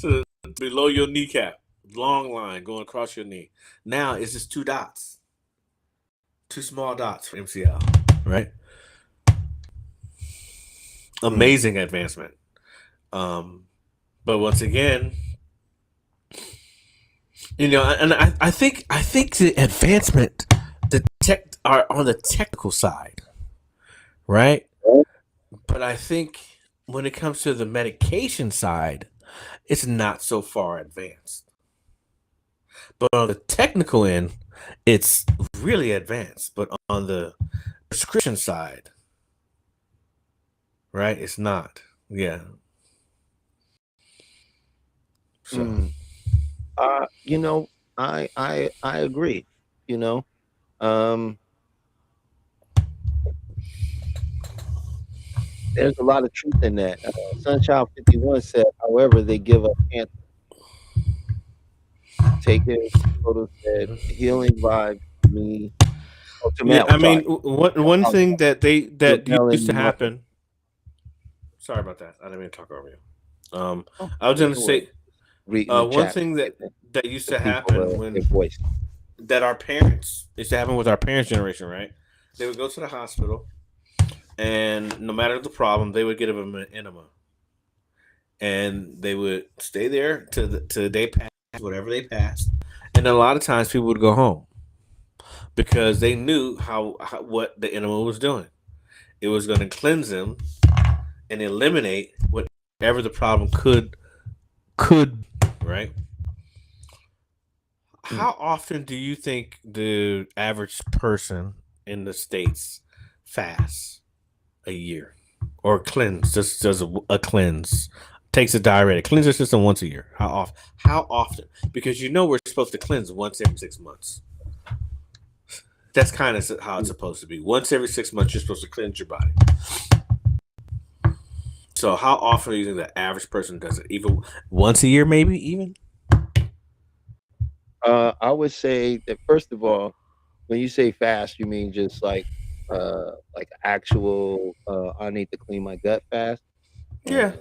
to below your kneecap. Long line going across your knee. Now it's just 2 dots, 2 small dots for MCL, right? Amazing advancement. But once again, and I think the advancement, the tech are on the technical side, right? But I think when it comes to the medication side, it's not so far advanced. But on the technical end, it's really advanced. But on the prescription side, right, it's not. Yeah. So, I agree. There's a lot of truth in that. Sunchild 51 said, however, they give up cancer. Taking photos said healing vibes me. Yeah, I mean, one thing that used to happen. Sorry about that. I didn't mean to talk over you. Oh, I was no, going to no worries. say Reading the one chat, thing that getting used the to people happen their when voice. that our parents used to happen with our parents' generation, right? They would go to the hospital, and no matter the problem, they would give them an enema, and they would stay there to the day pass, whatever they passed, and a lot of times people would go home because they knew how what the enema was doing. It was going to cleanse them and eliminate whatever the problem could right. Mm. How often do you think the average person in the states fasts a year or cleanse? Just does a cleanse, takes a diuretic, cleans their system once a year. How often? How often? Because we're supposed to cleanse once every 6 months. That's kind of how it's supposed to be. Once every 6 months, you're supposed to cleanse your body. So how often do you think the average person does it? Even once a year, maybe even. I would say that first of all, when you say fast, you mean just like actual I need to clean my gut fast, Yeah,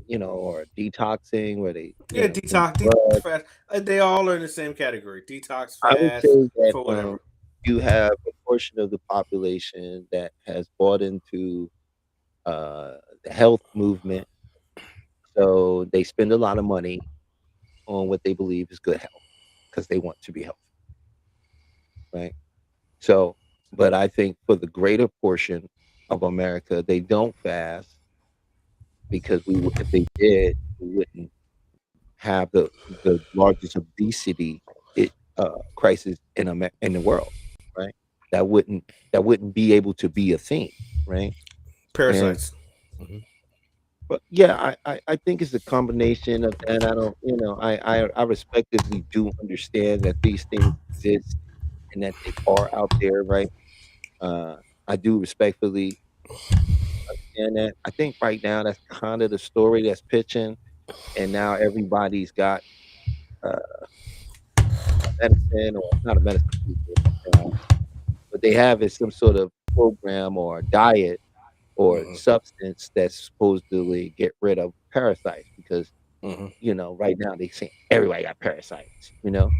and or detoxing where they yeah. clean Detox blood. fast. They all are in the same category. Detox I would fast say that for whatever. you have a portion of the population that has bought into the health movement, so they spend a lot of money on what they believe is good health because they want to be healthy, right? So, but I think for the greater portion of America, they don't fast because if they did, we wouldn't have the largest obesity crisis in the world, right? That wouldn't that wouldn't be able to be a thing, right? And Parasites. Hmm. but yeah, I think it's a combination of that. I don't, I respectively do understand that these things exist and that they are out there, right? Uh, I do respectfully understand that. I think right now that's kind of the story that's pitching, and now everybody's got uh, a medicine or not a medicine, what they have is some sort of program or diet or Hmm. substance that's supposedly get rid of parasites because Hmm. right now they say everybody got parasites. It's And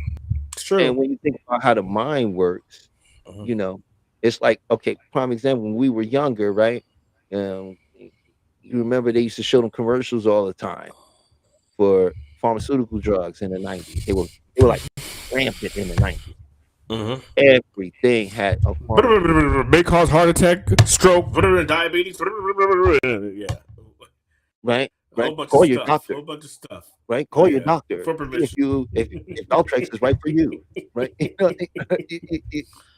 true. when you think about how the mind works, Hmm. you know, it's like, okay, prime example, when we were younger, right? You remember they used to show them commercials all the time for pharmaceutical drugs in the 90s. They were like rampant in the 90s. Hmm. Everything had a pharmaceutical, May cause heart attack, stroke, diabetes. Yeah, right? a whole Right? bunch of Call your stuff. doctor, Whole bunch of stuff. right? Call your Yeah, doctor. for See if permission. you if Valtrex is right for you, right?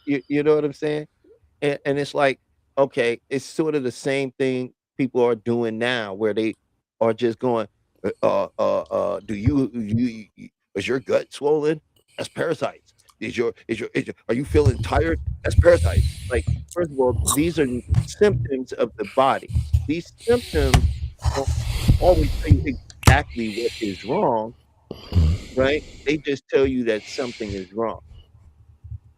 You know what I'm saying? And it's like, okay, it's sort of the same thing people are doing now, where they are just going, do is your gut swollen? That's parasites. Are you feeling tired? That's parasites. Like, first of all, these are symptoms of the body. These symptoms don't always tell you exactly what is wrong, right? They just tell you that something is wrong.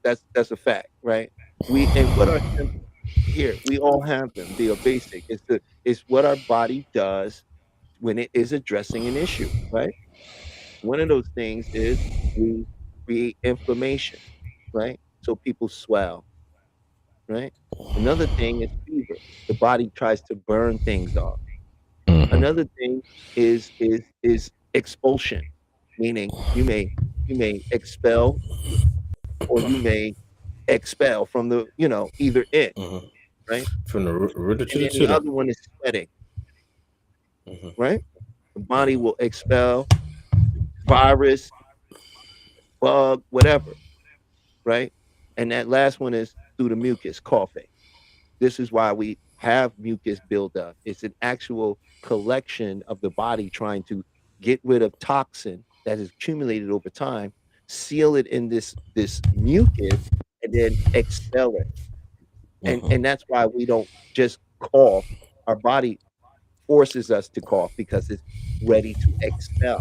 That's a fact, right? And what are symptoms? Here, we all have them. They are basic. It's what our body does when it is addressing an issue, right? One of those things is we create inflammation, right? So people swell, right? Another thing is fever. The body tries to burn things off. Hmm. Another thing is expulsion, meaning you may expel or you may expel from either end, Hmm. right? From the rooter to And the then the tutor. other one is sweating, Hmm. right? The body Hmm. will expel virus, bug, whatever, right? And that last one is through the mucus, coughing. This is why we have mucus buildup. It's an actual collection of the body trying to get rid of toxin that has accumulated over time, seal it in this mucus, and then expel it. And Hmm. that's why we don't just cough. Our body forces us to cough because it's ready to expel,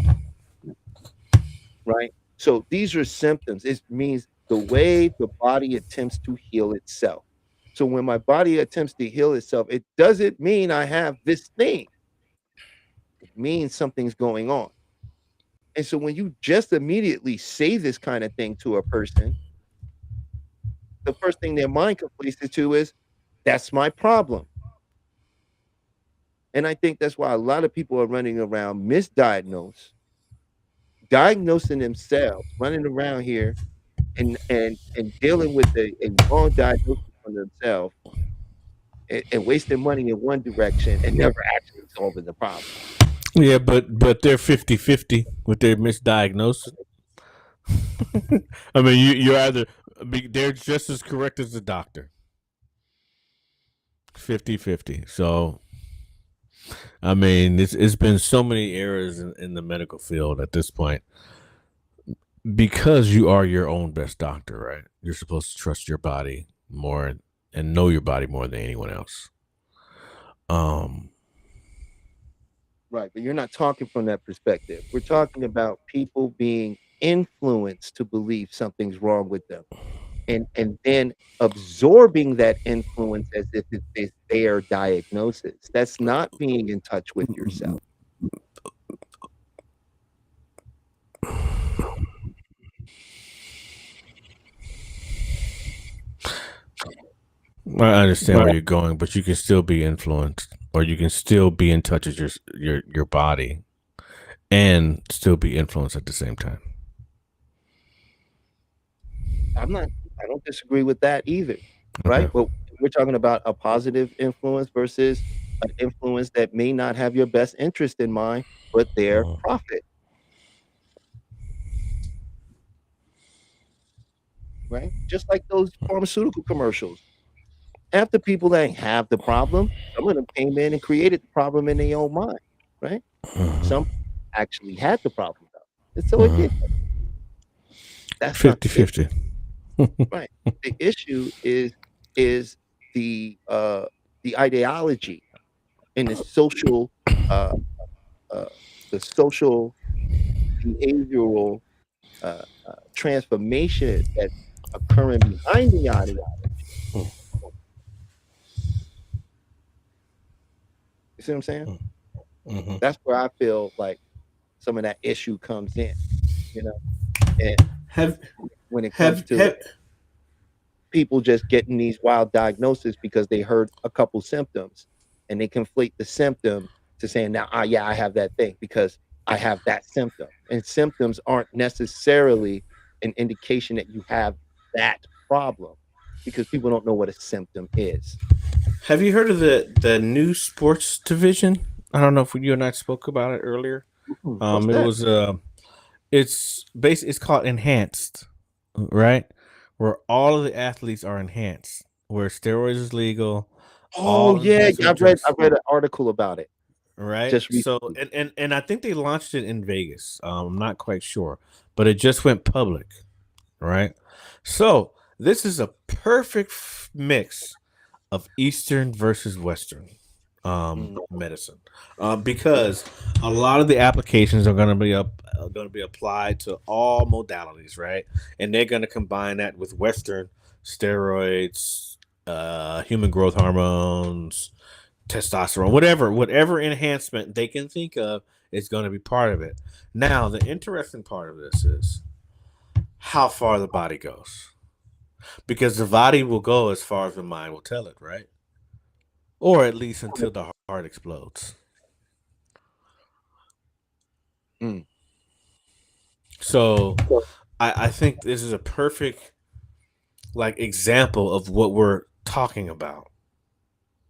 right? So these are symptoms. It means the way the body attempts to heal itself. So when my body attempts to heal itself, it doesn't mean I have this thing. means something's going on. And so when you just immediately say this kind of thing to a person, the first thing their mind conflates it to is, that's my problem. And I think that's why a lot of people are running around misdiagnosed, diagnosing themselves, running around here and dealing with a wrong diagnosis on themselves and wasting money in one direction and never actually solving the problem. Yeah, but they're 50-50 with their misdiagnosis. I mean, you're either they're just as correct as the doctor. 50-50. So, I mean, it's been so many errors in the medical field at this point. Because you are your own best doctor, right? You're supposed to trust your body more and know your body more than anyone else. Right, but you're not talking from that perspective. We're talking about people being influenced to believe something's wrong with them, and then absorbing that influence as if it's their diagnosis. That's not being in touch with yourself. I understand where you're going, but you can still be influenced, or you can still be in touch with your body, and still be influenced at the same time. I don't disagree with that either, right? Okay. But we're talking about a positive influence versus an influence that may not have your best interest in mind, but their profit. Right? Just like those pharmaceutical commercials. Half the people that have the problem, some of them came in and created the problem in their own mind, right? Some actually had the problem though. And so it did. That's not the issue. 50-50. Right. The issue is the ideology and the social behavioral transformation that's occurring behind the ideology. You see what I'm saying? Mhm. That's where I feel like some of that issue comes in, you know. And when it comes to people just getting these wild diagnoses because they heard a couple symptoms and they conflate the symptom to saying, now, yeah, I have that thing because I have that symptom. And symptoms aren't necessarily an indication that you have that problem because people don't know what a symptom is. Have you heard of the new sports division? I don't know if you and I spoke about it earlier. What's It that? was it's called Enhanced, right? Where all of the athletes are enhanced, where steroids is legal. Oh yeah, I enhancement read drugs, an article about it right? just So recently. and I think they launched it in Vegas. I'm not quite sure, but it just went public, right? So this is a perfect mix of Eastern versus Western medicine, because a lot of the applications are going to be applied to all modalities, right? And they're going to combine that with Western steroids, human growth hormones, testosterone, whatever enhancement they can think of is going to be part of it. Now, the interesting part of this is how far the body goes, because the body will go as far as the mind will tell it, right? Or at least until the heart explodes. Mm. So I think this is a perfect example of what we're talking about.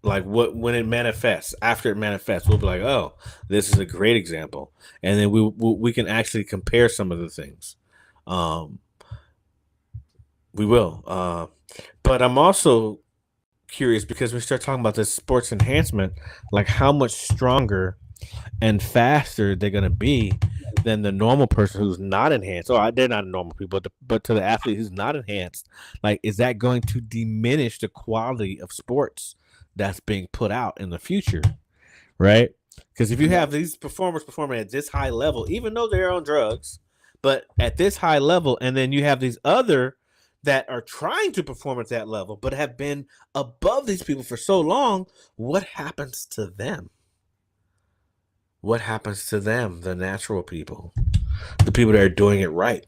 Like when it manifests, after it manifests, we'll be like, oh, this is a great example. And then we can actually compare some of the things. We will. But I'm also curious because we start talking about this sports enhancement, like how much stronger and faster they're going to be than the normal person who's not enhanced. Oh, they're not normal people, but to the athlete who's not enhanced, like, is that going to diminish the quality of sports that's being put out in the future, right? Because if you have these performers performing at this high level, even though they're on drugs, but at this high level, and then you have these other that are trying to perform at that level, but have been above these people for so long, what happens to them? what happens to them, the natural people, the people that are doing it right?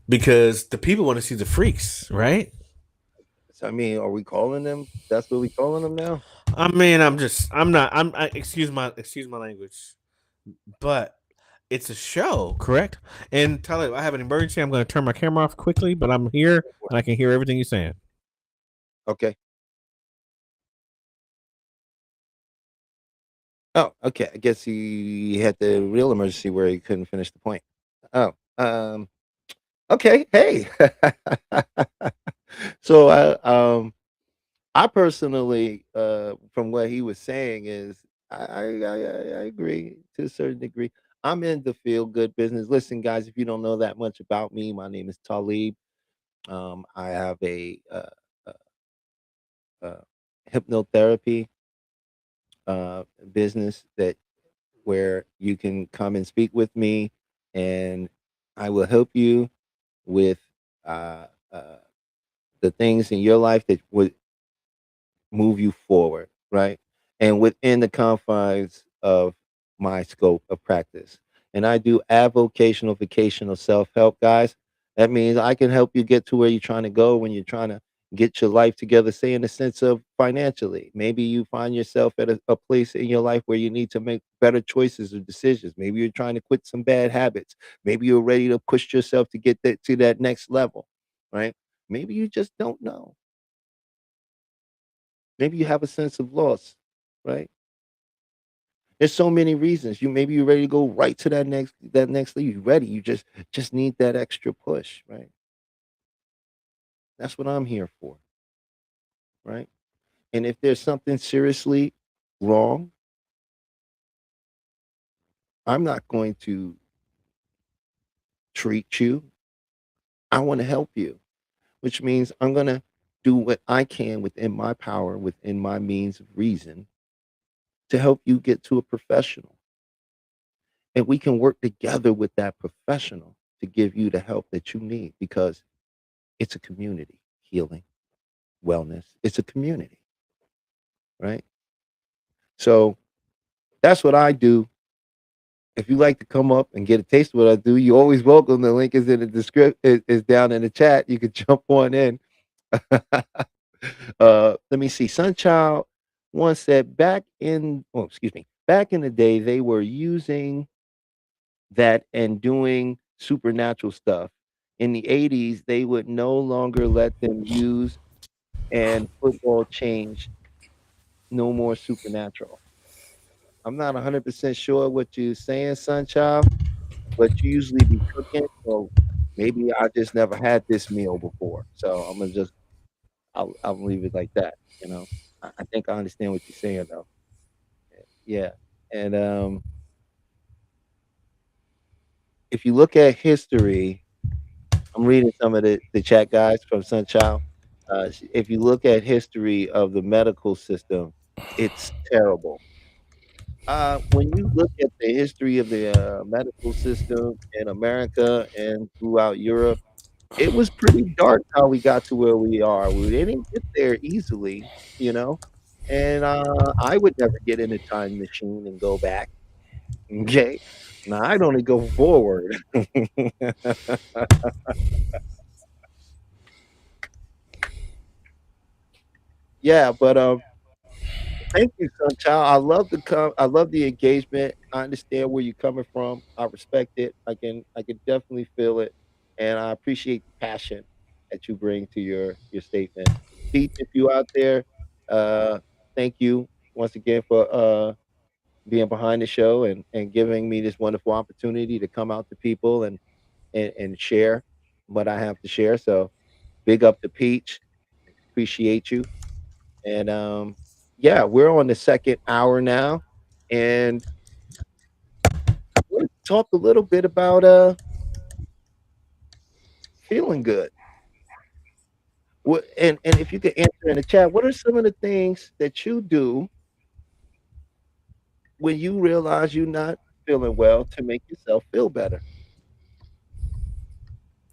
Because the people want to see the freaks, right? So, I mean, are we calling them? That's what we calling them now. I mean, excuse my language, but it's a show, correct? And Tyler, I have an emergency. I'm going to turn my camera off quickly, but I'm here and I can hear everything you're saying. Okay. Oh, okay. I guess he had the real emergency where he couldn't finish the point. Oh, okay. Hey. So I personally, from what he was saying, is I agree to a certain degree. I'm in the feel good business. Listen, guys, if you don't know that much about me, my name is Talib. I have uh, uh, hypnotherapy business that where you can come and speak with me, and I will help you with uh, uh, the things in your life that would move you forward, right? And within the confines of my scope of practice. And I do avocational vocational self-help, guys. That means I can help you get to where you're trying to go when you're trying to get your life together, say in the sense of financially. Maybe you find yourself at a place in your life where you need to make better choices or decisions. Maybe you're trying to quit some bad habits. Maybe you're ready to push yourself to get that to that next level, right? Maybe you just don't know. Maybe you have a sense of loss, right? There's so many reasons. Maybe you're ready to go right to that next level. You're ready. You just need that extra push, right? That's what I'm here for, right? And if there's something seriously wrong, I'm not going to treat you. I want to help you, which means I'm going to do what I can within my power, within my means of reason to help you get to a professional. And we can work together with that professional to give you the help that you need because it's a community healing, wellness. It's a community, right? So that's what I do. If you like to come up and get a taste of what I do, you're always welcome. The link is in the description, is down in the chat. You can jump on in. Let me see. Sunchild once said back in the day, they were using that and doing supernatural stuff. In the 80s, they would no longer let them use, and football changed. No more supernatural. I'm not 100% sure what you're saying, Sunchild, but you usually be cooking, so maybe I just never had this meal before. So I'm gonna just I'll leave it like that. I think I understand what you're saying though. Yeah, and if you look at history, I'm reading some of the chat guys from Sunchild. If you look at history of the medical system, it's terrible. When you look at the history of the medical system in America and throughout Europe, it was pretty dark how we got to where we are. We didn't get there easily, you know. And I would never get in a time machine and go back. Okay, now I'd only go forward. Yeah, but thank you, Sunchild. I love the engagement. I understand where you're coming from. I respect it. I can definitely feel it, and I appreciate the passion that you bring to your statement. Pete, if you out there, uh, thank you once again for being behind the show and giving me this wonderful opportunity to come out to people and share what I have to share. So big up to Peach. Appreciate you. And yeah, we're on the second hour now, and let's talk a little bit about feeling good. And if you could answer in the chat, what are some of the things that you do when you realize you're not feeling well to make yourself feel better?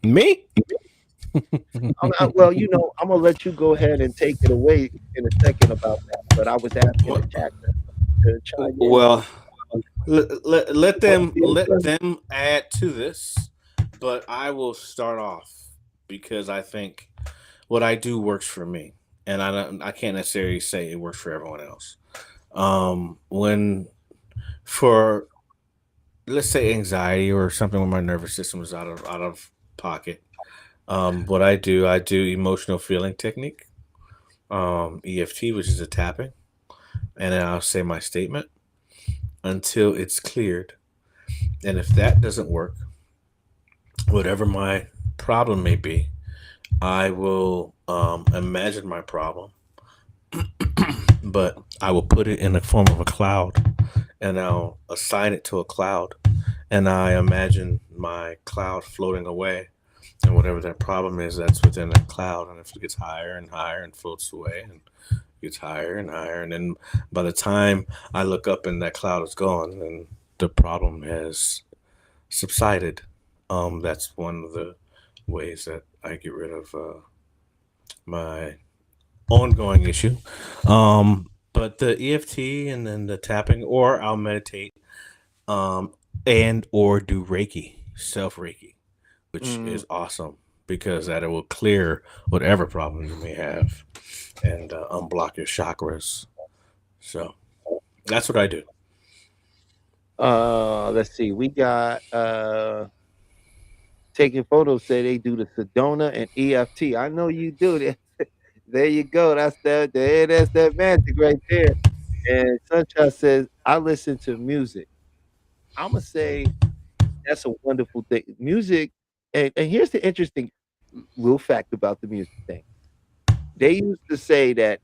Me? Well, I'm gonna let you go ahead and take it away in a second about that. But I was asking the Well, chat. to chime in on Well, let what them you add to this, but I will start off because I think what I do works for me, and I can't necessarily say it works for everyone else. When for let's say anxiety or something where my nervous system is out of pocket, what I do emotional feeling technique, EFT, which is a tapping, and then I'll say my statement until it's cleared. And if that doesn't work, whatever my problem may be, I will imagine my problem, but I will put it in the form of a cloud and I'll assign it to a cloud. And I imagine my cloud floating away and whatever that problem is that's within that cloud. And if it gets higher and higher and floats away and gets higher and higher, and then by the time I look up and that cloud is gone and the problem has subsided, that's one of the ways that I get rid of my ongoing issue. But the EFT and then the tapping, or I'll meditate, um, and or do Reiki, self Reiki, which Mm. is awesome because that it will clear whatever problem you may have and unblock your chakras. So that's what I do. Let's see. We got taking photos. Say they do the Sedona and EFT. I know you do that. There you go. That's that magic right there. And Sunshine says, I listen to music. I'ma say that's a wonderful thing. Music, and here's the interesting little fact about the music thing. They used to say that,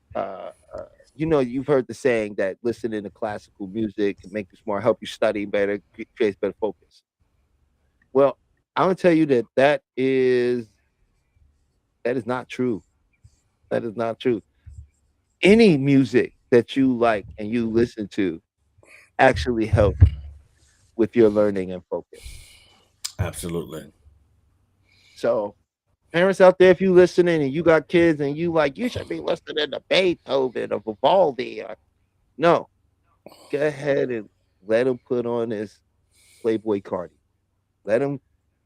you've heard the saying that listening to classical music can make you smart, help you study better, creates better focus. Well, I'm gonna tell you that is not true. That is not true. Any music that you like and you listen to actually help with your learning and focus. Absolutely. So, parents out there, if you listening and you got kids and you should be listening to Beethoven or Vivaldi. No, go ahead and let them put on this Playboy Cardi. Let them,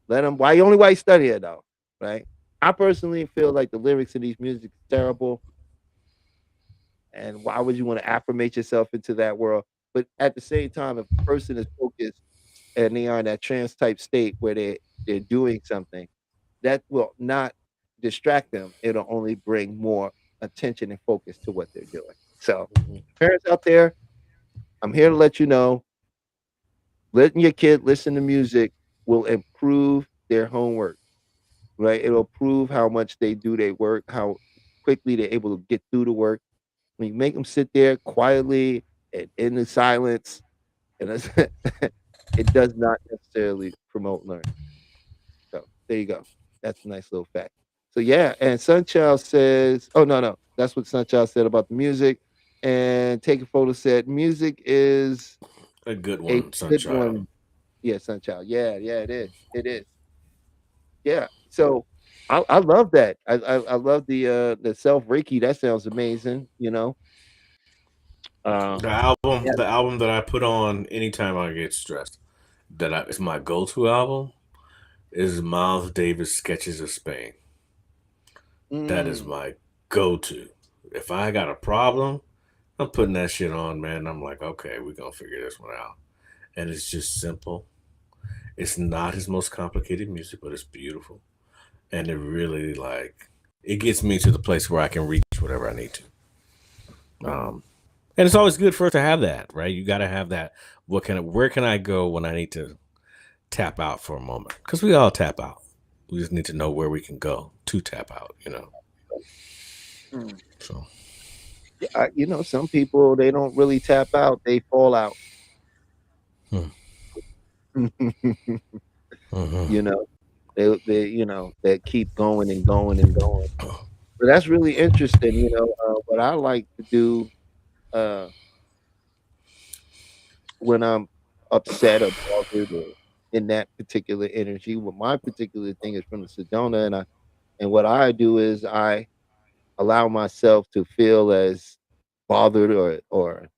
let them. Why study it though, right? I personally feel like the lyrics in these music is terrible, and why would you want to affirmate yourself into that world? But at the same time, if a person is focused and they are in that trance type state where they're doing something, that will not distract them. It'll only bring more attention and focus to what they're doing. So, parents out there, I'm here to let you know, letting your kid listen to music will improve their homework, right? It'll prove how much they do their work, how quickly they're able to get through the work. When you make them sit there quietly and in the silence, and it does not necessarily promote learning. So there you go. That's a nice little fact. So yeah, and Sunchild says, oh no, that's what Sunchild said about the music. And Take a Photo said, music is A good a one, good Sunchild. one. Yeah, Sunchild. Yeah, it is. It is. Yeah. So I love that. I love the self Reiki. That sounds amazing. Uh, yeah. The album that I put on anytime I get stressed, is my go-to album, is Miles Davis Sketches of Spain. That is Mm, my go-to. If I got a problem, I'm putting that shit on, man. I'm like, okay, we're gonna figure this one out. And it's just simple. It's not his most complicated music, but it's beautiful. And it really it gets me to the place where I can reach whatever I need to. mhm. And it's always good for us to have that, right? You got to have that. Where can I go when I need to tap out for a moment? Because we all tap out. We just need to know where we can go to tap out. Mm. So, Yeah, some people they don't really tap out; they fall out. hmm. you Hmm. know, they keep going and going and going. But that's really interesting. What I like to do uh, when I'm upset or bothered or in that particular energy. Well, my particular thing is from the Sedona, and what I do is I allow myself to feel as bothered or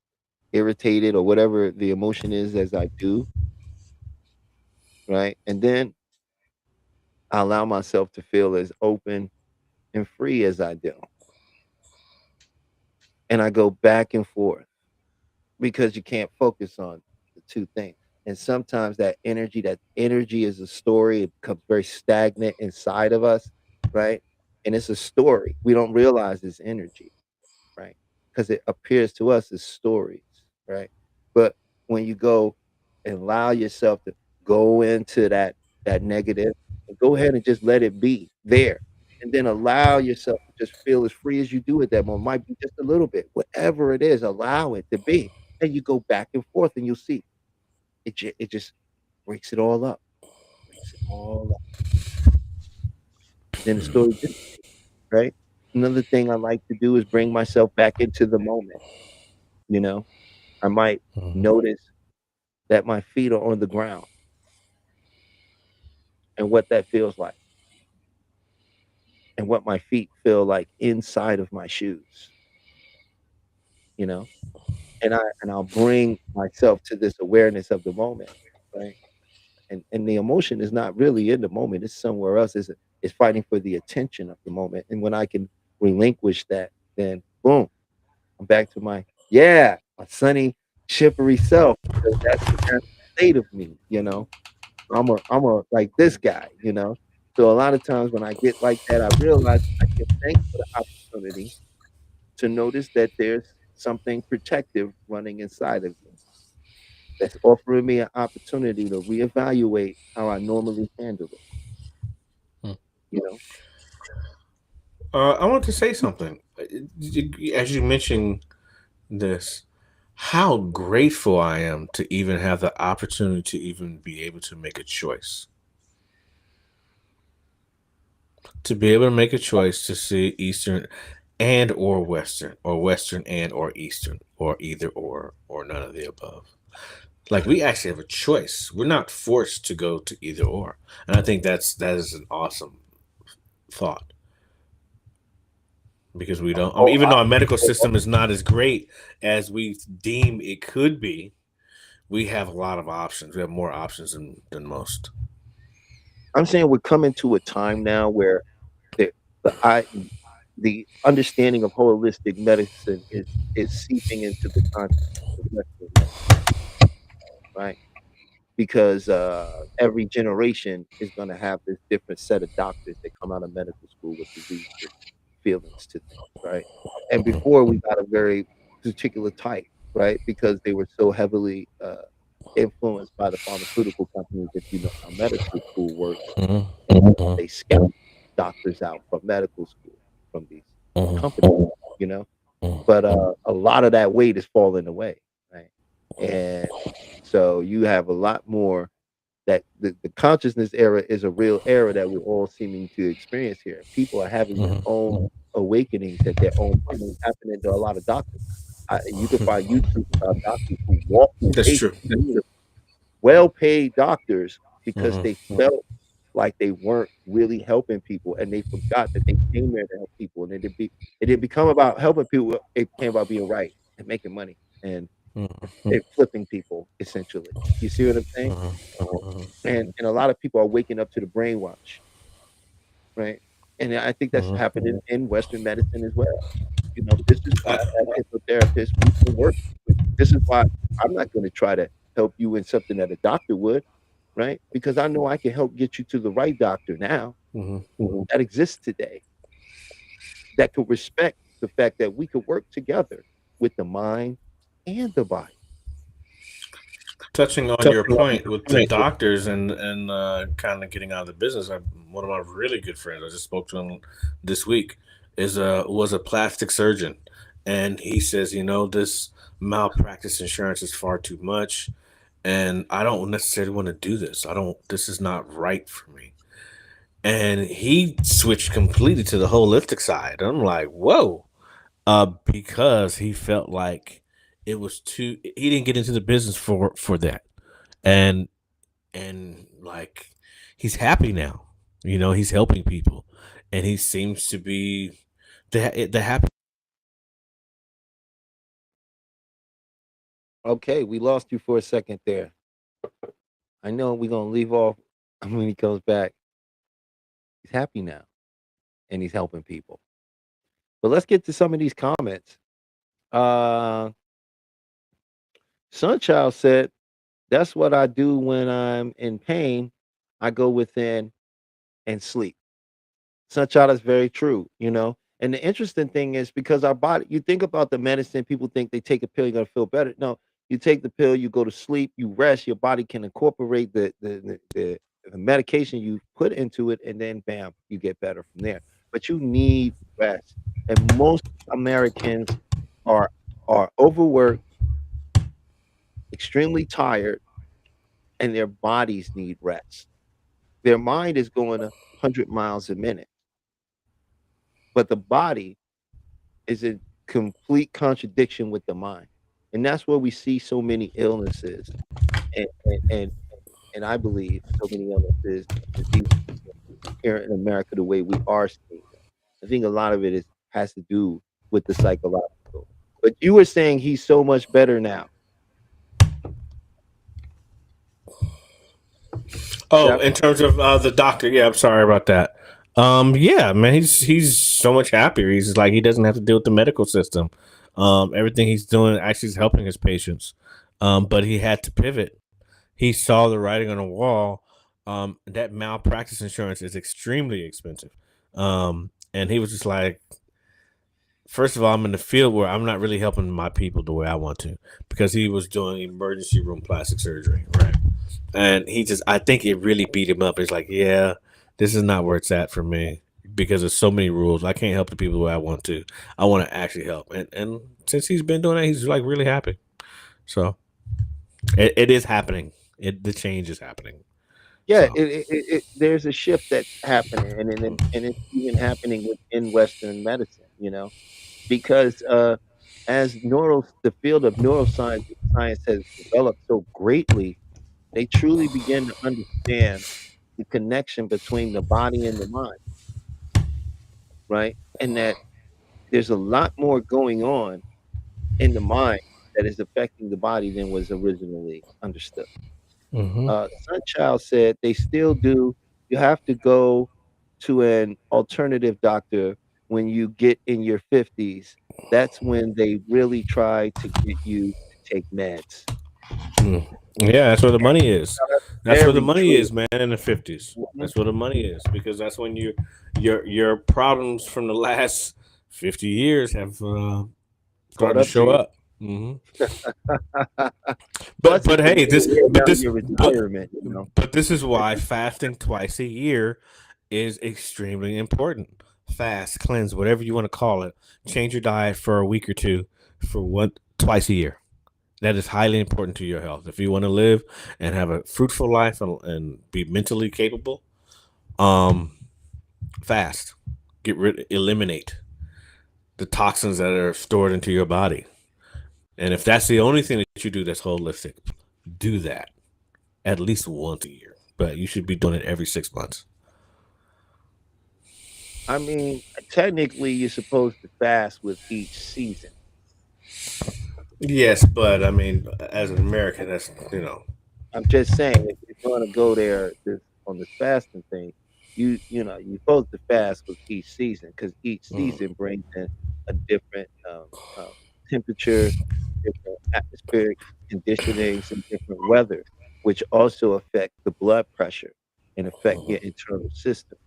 irritated or whatever the emotion is as I do, right? And then I allow myself to feel as open and free as I do. And I go back and forth because you can't focus on the two things. And sometimes that energy is a story. It becomes very stagnant inside of us, right? And it's a story. We don't realize it's energy, right? Because it appears to us as stories, right? But when you go and allow yourself to go into that negative, and go ahead and just let it be there, and then allow yourself to just feel as free as you do at that moment. Might be just a little bit, whatever it is, allow it to be, and you go back and forth, and you'll see it just breaks it all up, breaks it all up. Then the story dissipates, right? Another thing I like to do is bring myself back into the moment. You know, I might notice that my feet are on the ground and what that feels like, and what my feet feel like inside of my shoes, you know? And I'll bring myself to this awareness of the moment, right? And the emotion is not really in the moment, it's somewhere else. It's fighting for the attention of the moment. And when I can relinquish that, then boom, I'm back to my sunny, chippery self, because that's the natural state of me, you know? I'm a like this guy, you know? So a lot of times when I get like that, I realize I give thanks for the opportunity to notice that there's something protective running inside of me that's offering me an opportunity to reevaluate how I normally handle it, you know? I want to say something. As you mentioned this, how grateful I am to even have the opportunity to even be able to make a choice. To be able to make a choice to see Eastern and or Western and or Eastern, or either or none of the above. Like, we actually have a choice. We're not forced to go to either or. And I think that is an awesome thought, because we don't. I mean, Oh, even though our medical system is not as great as we deem it could be, we have a lot of options. We have more options than most. I'm saying we're coming to a time now where the the I the understanding of holistic medicine is seeping into the consciousness of Western medicine, right? Because every generation is going to have this different set of doctors that come out of medical school with beliefs and feelings to things, right? And before we got a very particular type, right? Because they were so heavily influenced by the pharmaceutical companies. If you know how medical school works, Mhm, and mhm, they scout doctors out from medical school from these companies, you know. mhm, But a lot of that weight is falling away, right? And so you have a lot more that the consciousness era is a real era that we're all seeming to experience here. People are having their mhm. own awakenings at their own time. It's happening to a lot of doctors. You can find YouTube about doctors who walk That's away true. from medicine, well-paid doctors, because Mhm, they felt like they weren't really helping people, and they forgot that they came there to help people, and it didn't become about helping people, it became about being right and making money and mhm, flipping people, essentially. You see what I'm saying? mhm, mhm, And a lot of people are waking up to the brainwash, right? And I think that's mhm. happening in Western medicine as well. You know, this is why as hypnotherapists, we can work with you. This is why I'm not gonna try to help you in something that a doctor would, right? Because I know I can help get you to the right doctor now Mhm. that exists today, that could respect the fact that we could work together with the mind and the body. Touching on your point with the doctors and kind of getting out of the business, one of my really good friends, I just spoke to him this week, is was a plastic surgeon, and he says, this malpractice insurance is far too much, and I don't necessarily want to do this. I don't. This is not right for me. And he switched completely to the holistic side. I'm like, whoa, because he felt like it was too. He didn't get into the business for that, and like, he's happy now. He's helping people, and he seems to be the happy Okay, we lost you for a second there. I know we're gonna leave off when he comes back. He's happy now and he's helping people. But let's get to some of these comments. Uh Sunchild said, that's what I do when I'm in pain. I go within and sleep. Sunchild is very true, you know. And the interesting thing is because our body, you think about the medicine, people think they take a pill, you're gonna feel better. No, you take the pill, you go to sleep, you rest, your body can incorporate the medication you put into it, and then bam, you get better from there. But you need rest. And most Americans are overworked, extremely tired, and their bodies need rest. Their mind is going 100 miles a minute, but the body is in complete contradiction with the mind. And that's where we see so many illnesses and and and, and I believe so many illnesses and diseases here in America the way we are seeing them. I think a lot of it is has to do with the psychological. But you were saying he's so much better now. Oh, That in terms of the doctor, yeah, I'm sorry about that. Yeah, man, he's so much happier. He's just like he doesn't have to deal with the medical system. Everything he's doing actually is helping his patients. But he had to pivot. He saw the writing on the wall. That malpractice insurance is extremely expensive. And he was just like, first of all, I'm in the field where I'm not really helping my people the way I want to, because he was doing emergency room plastic surgery, right? And he just, I think it really beat him up. It's like, yeah, this is not where it's at for me because there's so many rules. I can't help the people the way I want to. I want to actually help. And since he's been doing that, he's like really happy. So it is happening. The change is happening. yeah, So there's a shift that's happening, and it's even happening within Western medicine, you know, because as the field of neuroscience science has developed so greatly, they truly begin to understand the connection between the body and the mind, right? And that there's a lot more going on in the mind that is affecting the body than was originally understood. hmm Sunchild said they still do. You have to go to an alternative doctor when you get in your 50s. That's when they really try to get you to take meds. yeah, that's where the money is. Now, that's That's where the very money true. is, man. In the 50s, Mhm. that's where the money is because that's when your problems from the last 50 years have Caught started to up to show you. up. hmm But Plus, but it's a hey, way to this wear but down this your retirement, you know. but this is why fasting twice a year is extremely important. Fast, cleanse, whatever you want to call it. Change your diet for a week or two for one twice a year. That is highly important to your health. If you want to live and have a fruitful life and be mentally capable, um, fast. Eliminate the toxins that are stored into your body. And if that's the only thing that you do that's holistic, do that at least once a year. But you should be doing it every 6 months. I mean, technically, you're supposed to fast with each season. Yes, but I mean, as an American, that's I'm just saying, if you're going to go there on this fasting thing, you're supposed to fast with each season because each mm, season brings in a different temperature, different atmospheric conditionings, and different weather, which also affect the blood pressure and affect your internal system.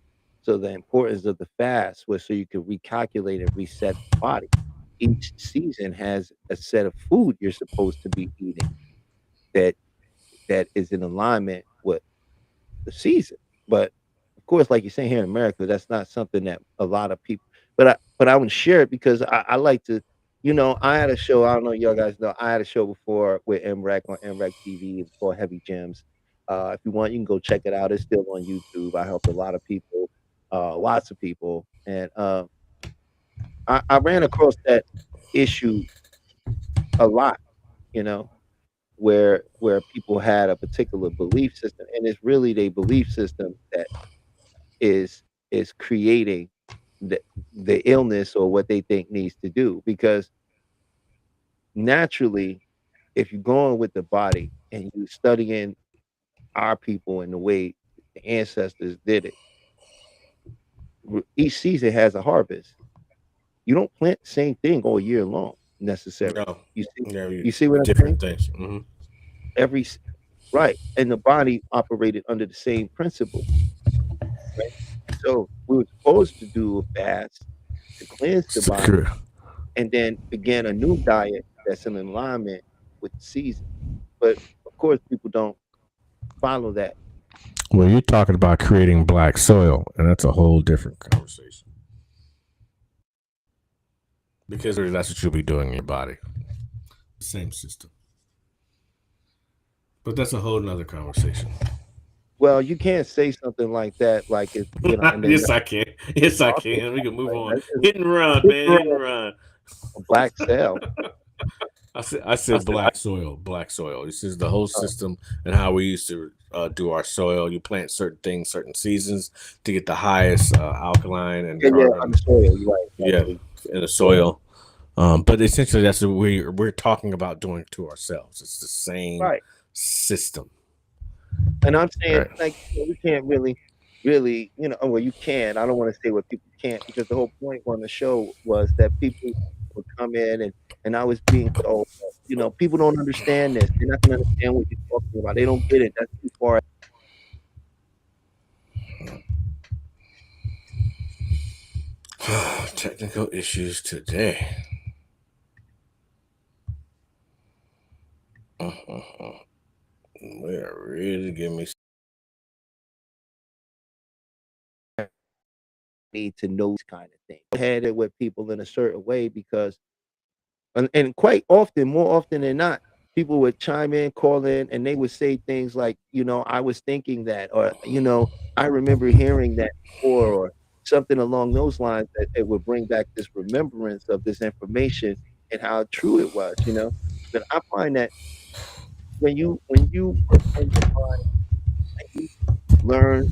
So the importance of the fast was so you could recalculate and reset the body. Each season has a set of food you're supposed to be eating that is in alignment with the season. But of course, like you're saying here in America, that's not something that a lot of people. But I would share it because I like to. You know, I had a show. I don't know, y'all guys know. I had a show before with MREC on MREC TV called Heavy Gems. If you want, you can go check it out. It's still on YouTube. I helped a lot of people, lots of people, and I ran across that issue a lot. You know, where people had a particular belief system, and it's really their belief system that is creating the illness or what they think needs to do because naturally if you're going with the body and you studying our people and the way the ancestors did it, each season has a harvest. You don't plant the same thing all year long necessarily. No, You see, yeah, you see what I'm saying? different things. Every right, and the body operated under the same principle. Right? So we were supposed to do a fast to cleanse the body, Secure. and then begin a new diet that's in alignment with the season. But of course, people don't follow that. Well, you're talking about creating black soil, and that's a whole different conversation. Because that's what you'll be doing in your body. Same system. But that's a whole nother conversation. Well, you can't say something like that, like it's and then Yes, I can. Yes, I can. We can move on. that's just Hit and run, man. Hit and run. a black cell. I said black soil. Black soil. This is the whole system and how we used to do our soil. You plant certain things, certain seasons to get the highest alkaline and carbon. On the soil, you're right. Yeah, in the soil. But essentially, that's what we're talking about doing to ourselves. It's the same system. And I'm saying, like, we can't really, well, you can. I don't want to say what people can't, because the whole point on the show was that people would come in and I was being told, people don't understand this. They're not going to understand what you're talking about. They don't get it. That's too far. Technical issues today. They're really giving me. Need to know this kind of thing. I had it with people in a certain way because, and quite often, more often than not, people would chime in, call in, and they would say things like, I was thinking that, or, I remember hearing that before, or something along those lines, that it would bring back this remembrance of this information and how true it was, But I find that when you put in your mind and you learn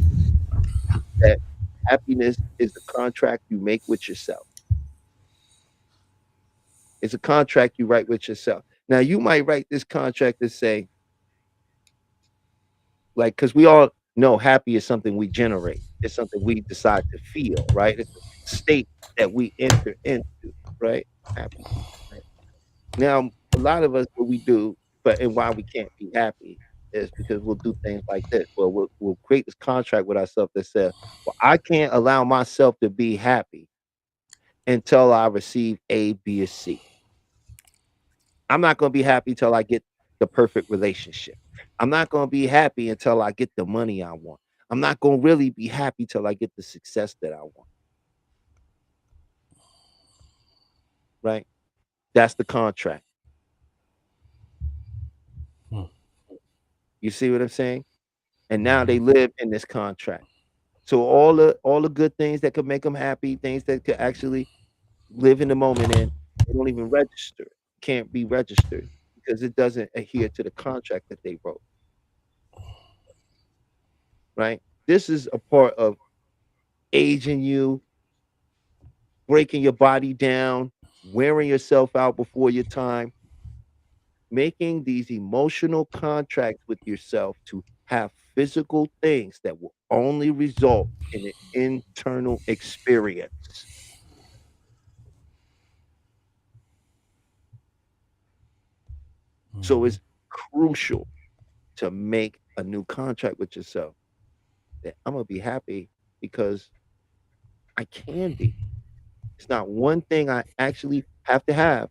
that happiness is the contract you make with yourself. It's a contract you write with yourself. Now, you might write this contract to say, like, because we all know happy is something we generate. It's something we decide to feel, right? It's a state that we enter into, right? Happy. Right? Now, a lot of us, what we do, and why we can't be happy is because we'll do things like this. Well, we'll create this contract with ourselves that says, well, I can't allow myself to be happy until I receive A, B, or C. I'm not going to be happy till I get the perfect relationship. I'm not going to be happy until I get the money I want. I'm not going to really be happy till I get the success that I want. Right? That's the contract. You see what I'm saying? And now they live in this contract. So all the good things that could make them happy, things that could actually live in the moment in, they don't even register. Can't be registered because it doesn't adhere to the contract that they wrote. Right? This is a part of aging you, breaking your body down, wearing yourself out before your time, making these emotional contracts with yourself to have physical things that will only result in an internal experience. So it's crucial to make a new contract with yourself that I'm going to be happy because I can be. It's not one thing I actually have to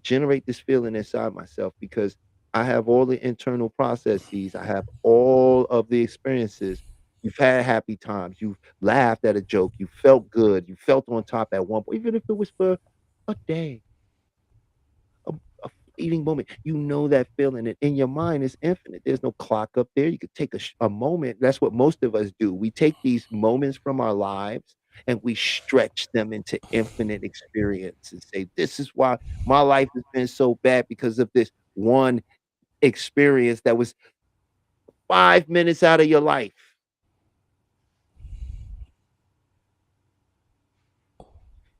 generate this feeling inside myself because I have all the internal processes. I have all of the experiences. You've had happy times. You've laughed at a joke. You felt good. You felt on top at one point, even if it was for a day, a fleeting moment. You know that feeling. And in your mind, it's infinite. There's no clock up there. You could take a moment. That's what most of us do. We take these moments from our lives and we stretch them into infinite experience and say, this is why my life has been so bad because of this one experience that was 5 minutes out of your life.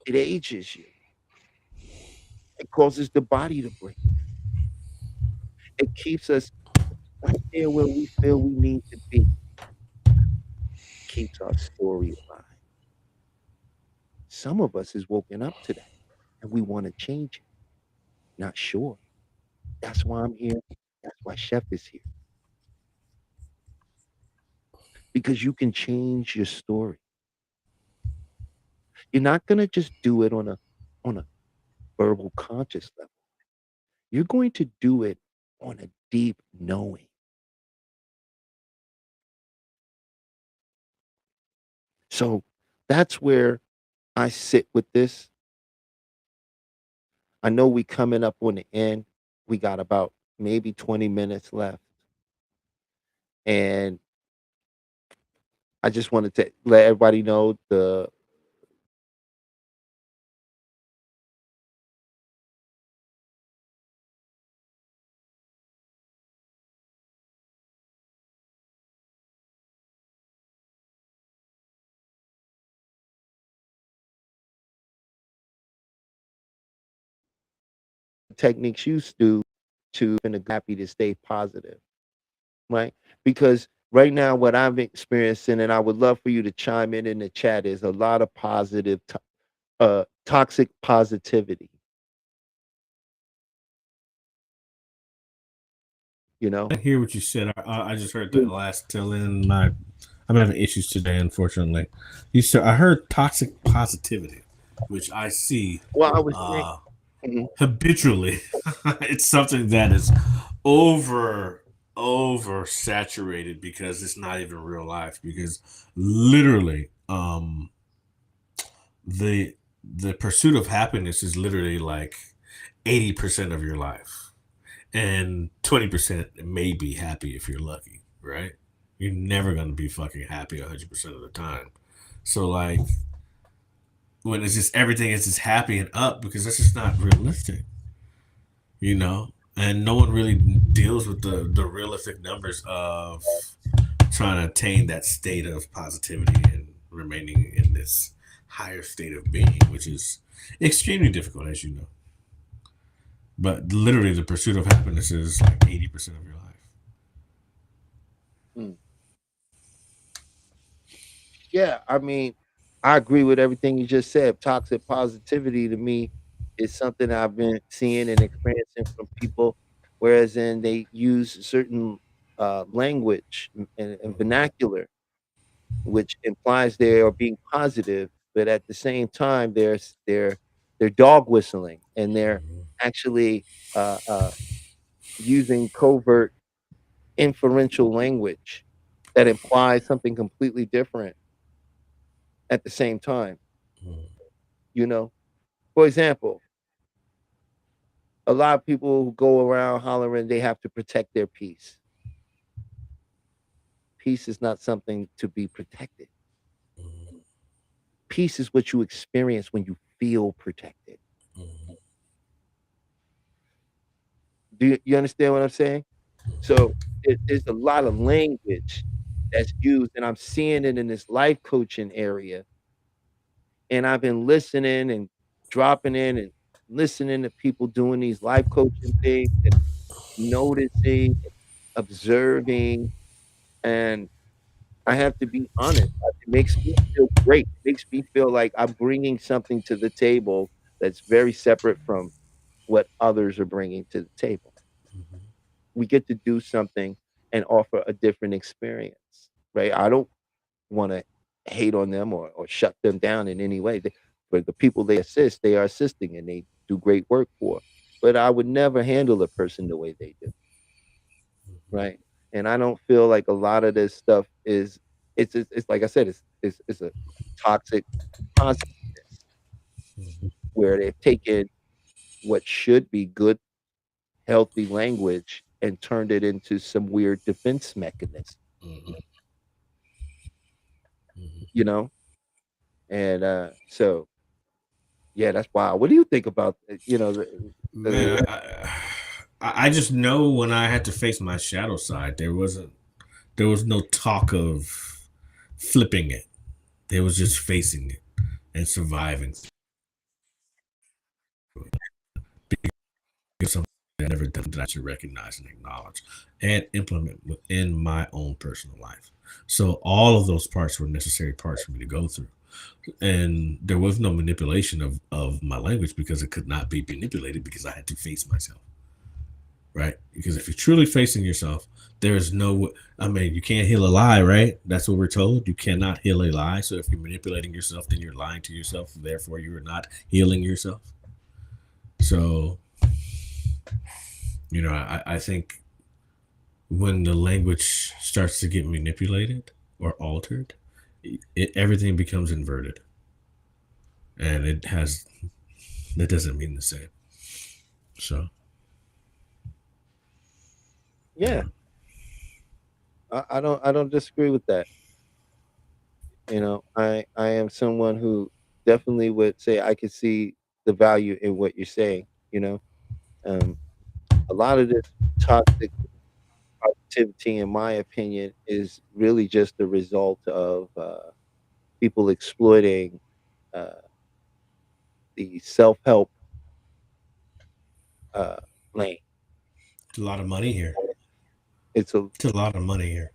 It ages you. It causes the body to break. It keeps us right there where we feel we need to be. Keeps our story alive. Some of us is woken up to that, and we want to change it. Not sure. That's why I'm here. That's why Chef is here. Because you can change your story. You're not gonna just do it on a verbal conscious level. You're going to do it on a deep knowing. So that's where I sit with this. I know we coming up on the end. We got about maybe 20 minutes left. And I just wanted to let everybody know the techniques you do to and happy to stay positive, right? Because right now what I'm experiencing, and I would love for you to chime in the chat, is a lot of positive toxic positivity, you know? I hear what you said. I just heard that last till in. I'm having issues today, unfortunately. You said I heard toxic positivity, which I see Well, I was saying, Mhm. habitually. It's something that is oversaturated because it's not even real life. Because literally, the pursuit of happiness is literally like 80% of your life, and 20% may be happy if you're lucky, right? You're never going to be fucking happy 100% of the time. So like when it's just everything is just happy and up, because that's just not realistic, you know? And no one really deals with the realistic numbers of trying to attain that state of positivity and remaining in this higher state of being, which is extremely difficult, as you know. But literally, the pursuit of happiness is like 80% of your life. Mm. Yeah, I mean, I agree with everything you just said. Toxic positivity to me is something I've been seeing and experiencing from people, whereas then they use certain language and vernacular, which implies they are being positive, but at the same time, they're dog whistling and they're actually using covert inferential language that implies something completely different at the same time. You know, for example, a lot of people who go around hollering they have to protect their peace. Peace is not something to be protected. Peace is what you experience when you feel protected. Do you understand what I'm saying? So there's a lot of language that's used, and I'm seeing it in this life coaching area. And I've been listening and dropping in and listening to people doing these life coaching things and noticing, observing, and I have to be honest, it makes me feel great. It makes me feel like I'm bringing something to the table that's very separate from what others are bringing to the table. We get to do something and offer a different experience, right? I don't wanna hate on them or shut them down in any way. For the people they assist, they are assisting and they do great work for. But I would never handle a person the way they do, right? And I don't feel like a lot of this stuff is it's like I said, it's a toxic positiveness where they've taken what should be good, healthy language and turned it into some weird defense mechanism, you know? And so yeah, that's wild. What do you think about Man, I just know when I had to face my shadow side, there was no talk of flipping it. There was just facing it and surviving. Because something I've never done that I should recognize and acknowledge and implement within my own personal life. So all of those parts were necessary parts for me to go through. And there was no manipulation of my language because it could not be manipulated because I had to face myself. Right? Because if you're truly facing yourself, there is no, I mean, you can't heal a lie, right? That's what we're told. You cannot heal a lie. So if you're manipulating yourself, then you're lying to yourself. Therefore, you are not healing yourself. So, I think when the language starts to get manipulated or altered, everything becomes inverted. And that doesn't mean the same. So, Yeah, I don't disagree with that. I am someone who definitely would say I could see the value in what you're saying. Um, a lot of this toxic positivity, in my opinion, is really just the result of people exploiting uh, the self-help uh, lane. it's a lot of money here. It's a It's a lot of money here.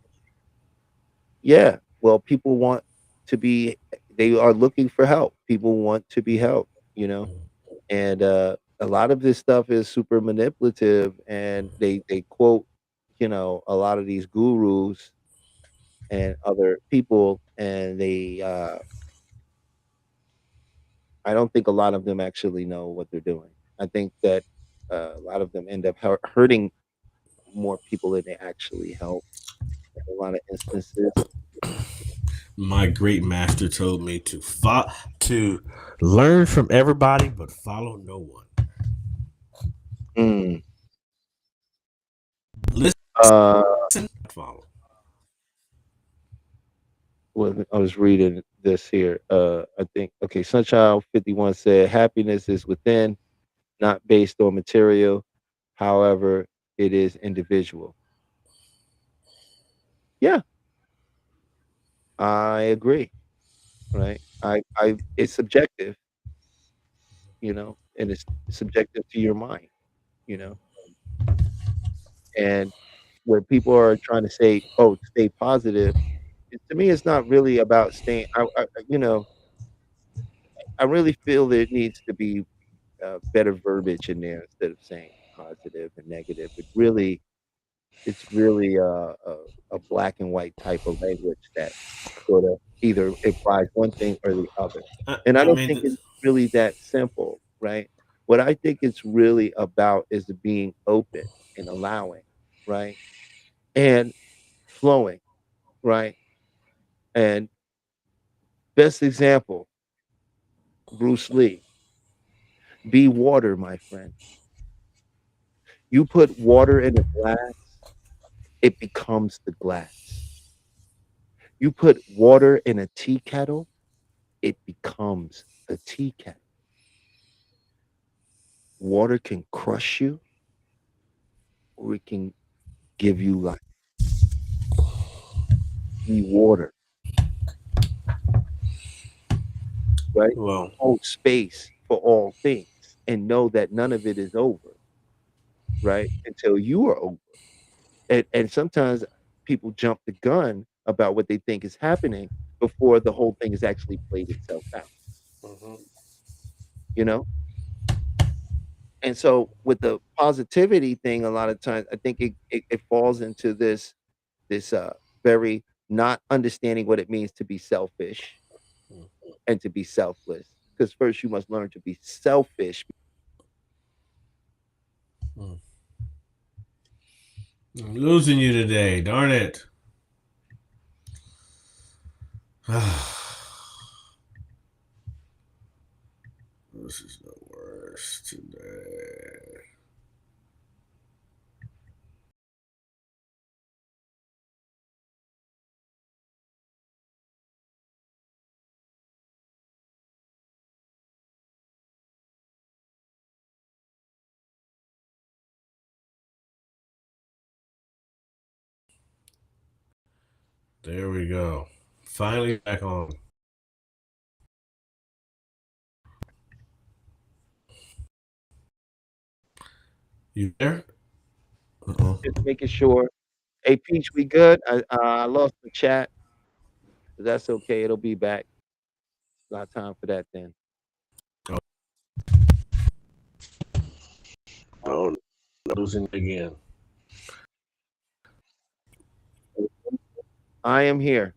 Yeah. Well, people want to be. They are looking for help. People want to be helped. And a lot of this stuff is super manipulative, and they quote a lot of these gurus and other people, and I don't think a lot of them actually know what they're doing. I think that a lot of them end up hurting more people than they actually help in a lot of instances. My great master told me to learn from everybody but follow no one. Mm. Listen, Uh, not follow. well, I was reading this here. I think okay, Sunchild 51 said happiness is within, not based on material. However, it is individual. Yeah, I agree. Right. It's subjective, and it's subjective to your mind, you know. And where people are trying to say, "Oh, stay positive," to me, it's not really about staying. I really feel there needs to be better verbiage in there instead of saying positive and negative. It's really a black and white type of language that sort of either implies one thing or the other. I, And I I don't mean, think it's really that simple, right? What I think it's really about is being open and allowing, right? And flowing, right? And best example, Bruce Lee, be water, my friend. You put water in a glass, it becomes the glass. You put water in a tea kettle, it becomes a tea kettle. Water can crush you or it can give you life. Be water, right? Well, Hold space for all things and know that none of it is over, right? Until you are over. And sometimes people jump the gun about what they think is happening before the whole thing has actually played itself out, mhm. you know? And so with the positivity thing, a lot of times I think it falls into this very not understanding what it means to be selfish and to be selfless. Because first you must learn to be selfish. I'm losing you today. Darn it. This is the worst today. There we go. Finally back on. You there? Uh-oh. Just making sure. Hey, Peach, we good? I lost the chat. But that's okay. It'll be back. A lot of time for that then. Oh, losing again. I am here.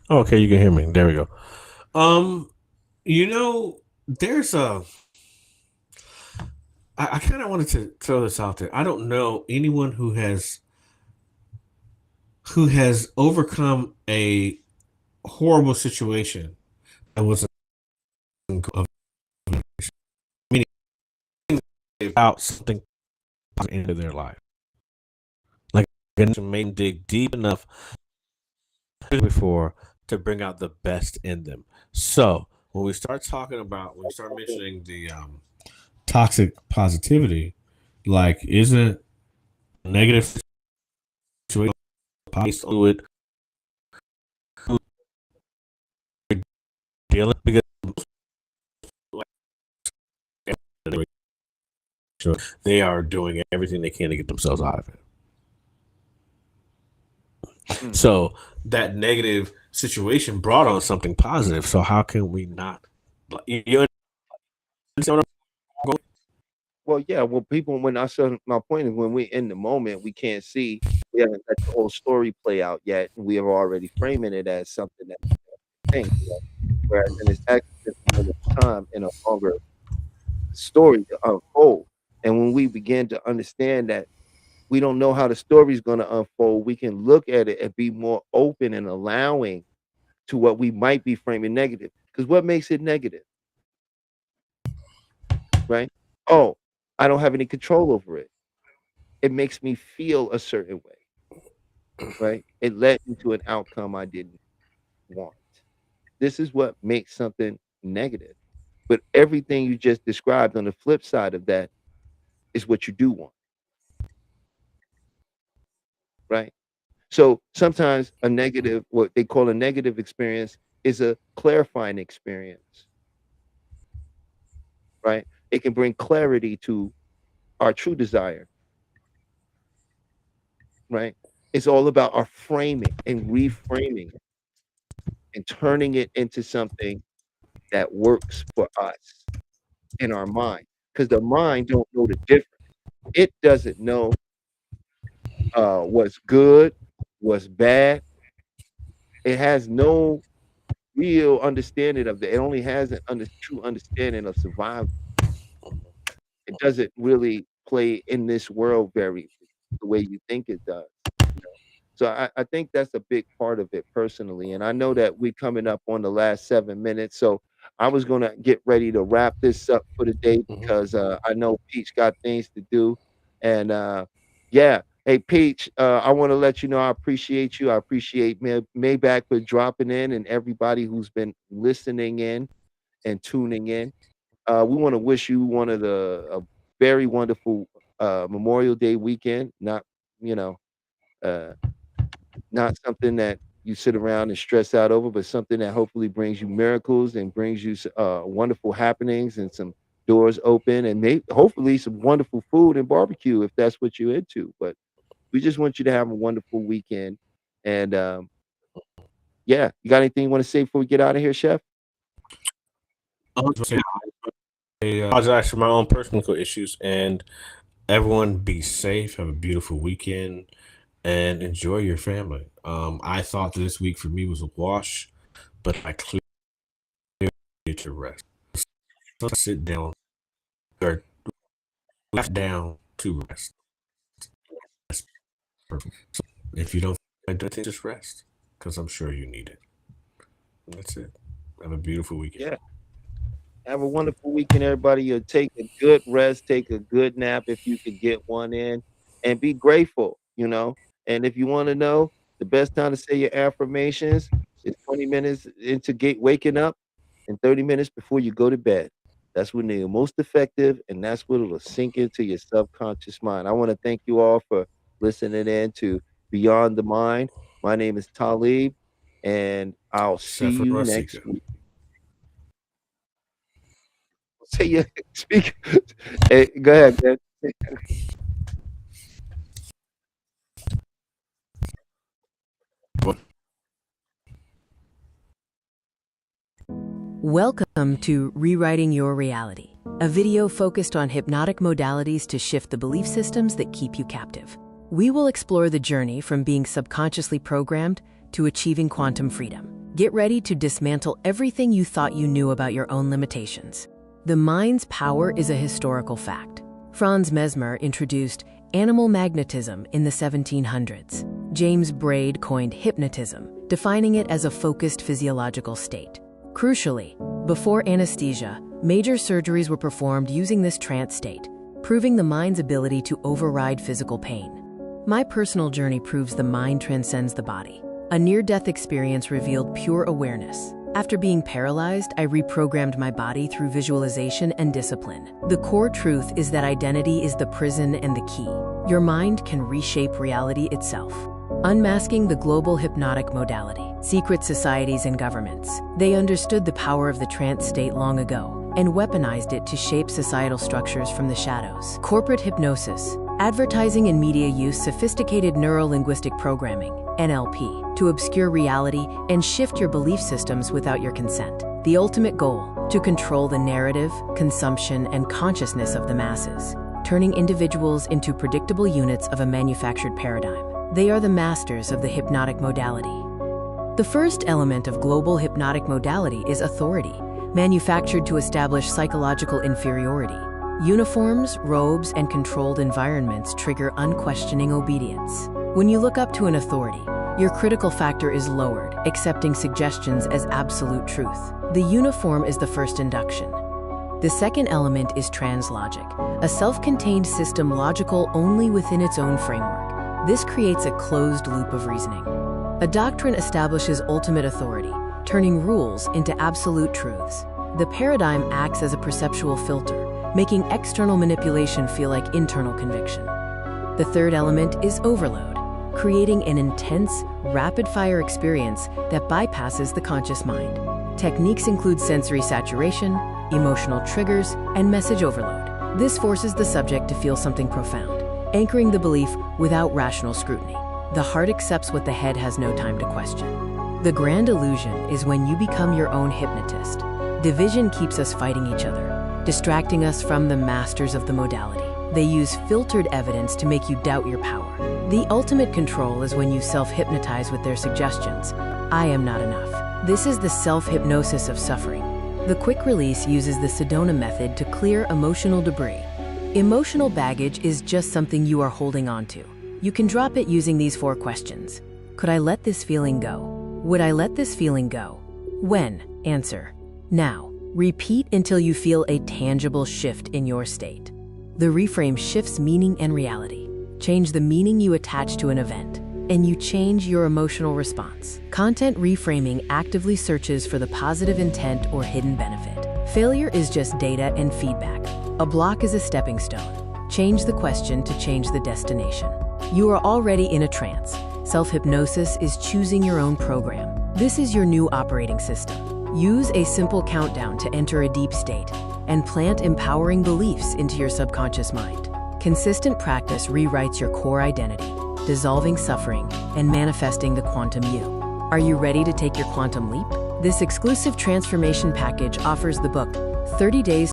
Okay, you can hear me. There we go. You know, there's a. I kind of wanted to throw this out there. I don't know anyone who has overcome a horrible situation that was meaning about something into their life. Like to make dig deep enough before to bring out the best in them. So when we start mentioning the toxic positivity, like isn't negative situation fluid dealing because they are doing everything they can to get themselves out of it. So that negative situation brought on something positive. So how can we not? Well, yeah. Well, people, when I said my point is when we're in the moment, we can't see. We haven't let the whole story play out yet. We are already framing it as something that we think. Whereas in this actually just a moment of time in a longer story to unfold. And when we begin to understand that we don't know how the story is going to unfold, we can look at it and be more open and allowing to what we might be framing negative. Because what makes it negative? Right? Oh, I don't have any control over it. It makes me feel a certain way. Right? It led me to an outcome I didn't want. This is what makes something negative. But everything you just described on the flip side of that is what you do want. Right? So sometimes a negative, what they call a negative experience, is a clarifying experience. Right? It can bring clarity to our true desire. Right? It's all about our framing and reframing it and turning it into something that works for us in our mind. Because the mind don't know the difference. It doesn't know what's good, what's bad. It has no real understanding of that. It only has an true understanding of survival. It doesn't really play in this world very the way you think it does. So I think that's a big part of it personally. And I know that we're coming up on the last 7 minutes. So I was gonna get ready to wrap this up for the day because I know Peach got things to do. And yeah. Hey Peach, I want to let you know I appreciate you. I appreciate Maybach for dropping in and everybody who's been listening in and tuning in. We want to wish you one of a very wonderful Memorial Day weekend. Not, you know, uh, not something that you sit around and stress out over, but something that hopefully brings you miracles and brings you wonderful happenings and some doors open and hopefully some wonderful food and barbecue if that's what you're into. But we just want you to have a wonderful weekend. And yeah, you got anything you want to say before we get out of here, Chef? I apologize for my own personal issues, and everyone be safe. Have a beautiful weekend, and enjoy your family. I thought this week for me was a wash, but I clearly need to rest. So sit down or left down to rest. That's perfect. So if you don't like that, just rest because I'm sure you need it. And that's it. Have a beautiful weekend. Yeah. Have a wonderful weekend, everybody. You'll take a good rest, take a good nap if you could get one in, and be grateful, And if you want to know the best time to say your affirmations is 20 minutes into waking up and 30 minutes before you go to bed. That's when they're most effective, and that's what it'll sink into your subconscious mind. I want to thank you all for listening in to Beyond the Mind. My name is Talib, and I'll see you next week. Say you speak. Hey, go ahead, man. Welcome to Rewriting Your Reality, a video focused on hypnotic modalities to shift the belief systems that keep you captive. We will explore the journey from being subconsciously programmed to achieving quantum freedom. Get ready to dismantle everything you thought you knew about your own limitations. The mind's power is a historical fact. Franz Mesmer introduced animal magnetism in the 1700s. James Braid coined hypnotism, defining it as a focused physiological state. Crucially, before anesthesia, major surgeries were performed using this trance state, proving the mind's ability to override physical pain. My personal journey proves the mind transcends the body. A near-death experience revealed pure awareness. After being paralyzed, I reprogrammed my body through visualization and discipline. The core truth is that identity is the prison and the key. Your mind can reshape reality itself. Unmasking the global hypnotic modality. Secret societies and governments. They understood the power of the trance state long ago and weaponized it to shape societal structures from the shadows. Corporate hypnosis. Advertising and media use sophisticated neuro-linguistic programming, NLP, to obscure reality and shift your belief systems without your consent. The ultimate goal, to control the narrative, consumption, and consciousness of the masses, turning individuals into predictable units of a manufactured paradigm. They are the masters of the hypnotic modality. The first element of global hypnotic modality is authority, manufactured to establish psychological inferiority. Uniforms, robes, and controlled environments trigger unquestioning obedience. When you look up to an authority, your critical factor is lowered, accepting suggestions as absolute truth. The uniform is the first induction. The second element is translogic, a self-contained system logical only within its own framework. This creates a closed loop of reasoning. A doctrine establishes ultimate authority, turning rules into absolute truths. The paradigm acts as a perceptual filter, making external manipulation feel like internal conviction. The third element is overload, creating an intense, rapid-fire experience that bypasses the conscious mind. Techniques include sensory saturation, emotional triggers, and message overload. This forces the subject to feel something profound, anchoring the belief without rational scrutiny. The heart accepts what the head has no time to question. The grand illusion is when you become your own hypnotist. Division keeps us fighting each other, distracting us from the masters of the modality. They use filtered evidence to make you doubt your power. The ultimate control is when you self-hypnotize with their suggestions. I am not enough. This is the self-hypnosis of suffering. The quick release uses the Sedona method to clear emotional debris. Emotional baggage is just something you are holding on to. You can drop it using these 4 questions. Could I let this feeling go? Would I let this feeling go? When? Answer. Now. Repeat until you feel a tangible shift in your state. The reframe shifts meaning and reality. Change the meaning you attach to an event, and you change your emotional response. Content reframing actively searches for the positive intent or hidden benefit. Failure is just data and feedback. A block is a stepping stone. Change the question to change the destination. You are already in a trance. Self-hypnosis is choosing your own program. This is your new operating system. Use a simple countdown to enter a deep state and plant empowering beliefs into your subconscious mind. Consistent practice rewrites your core identity, dissolving suffering and manifesting the quantum you. Are you ready to take your quantum leap? This exclusive transformation package offers the book 30 Days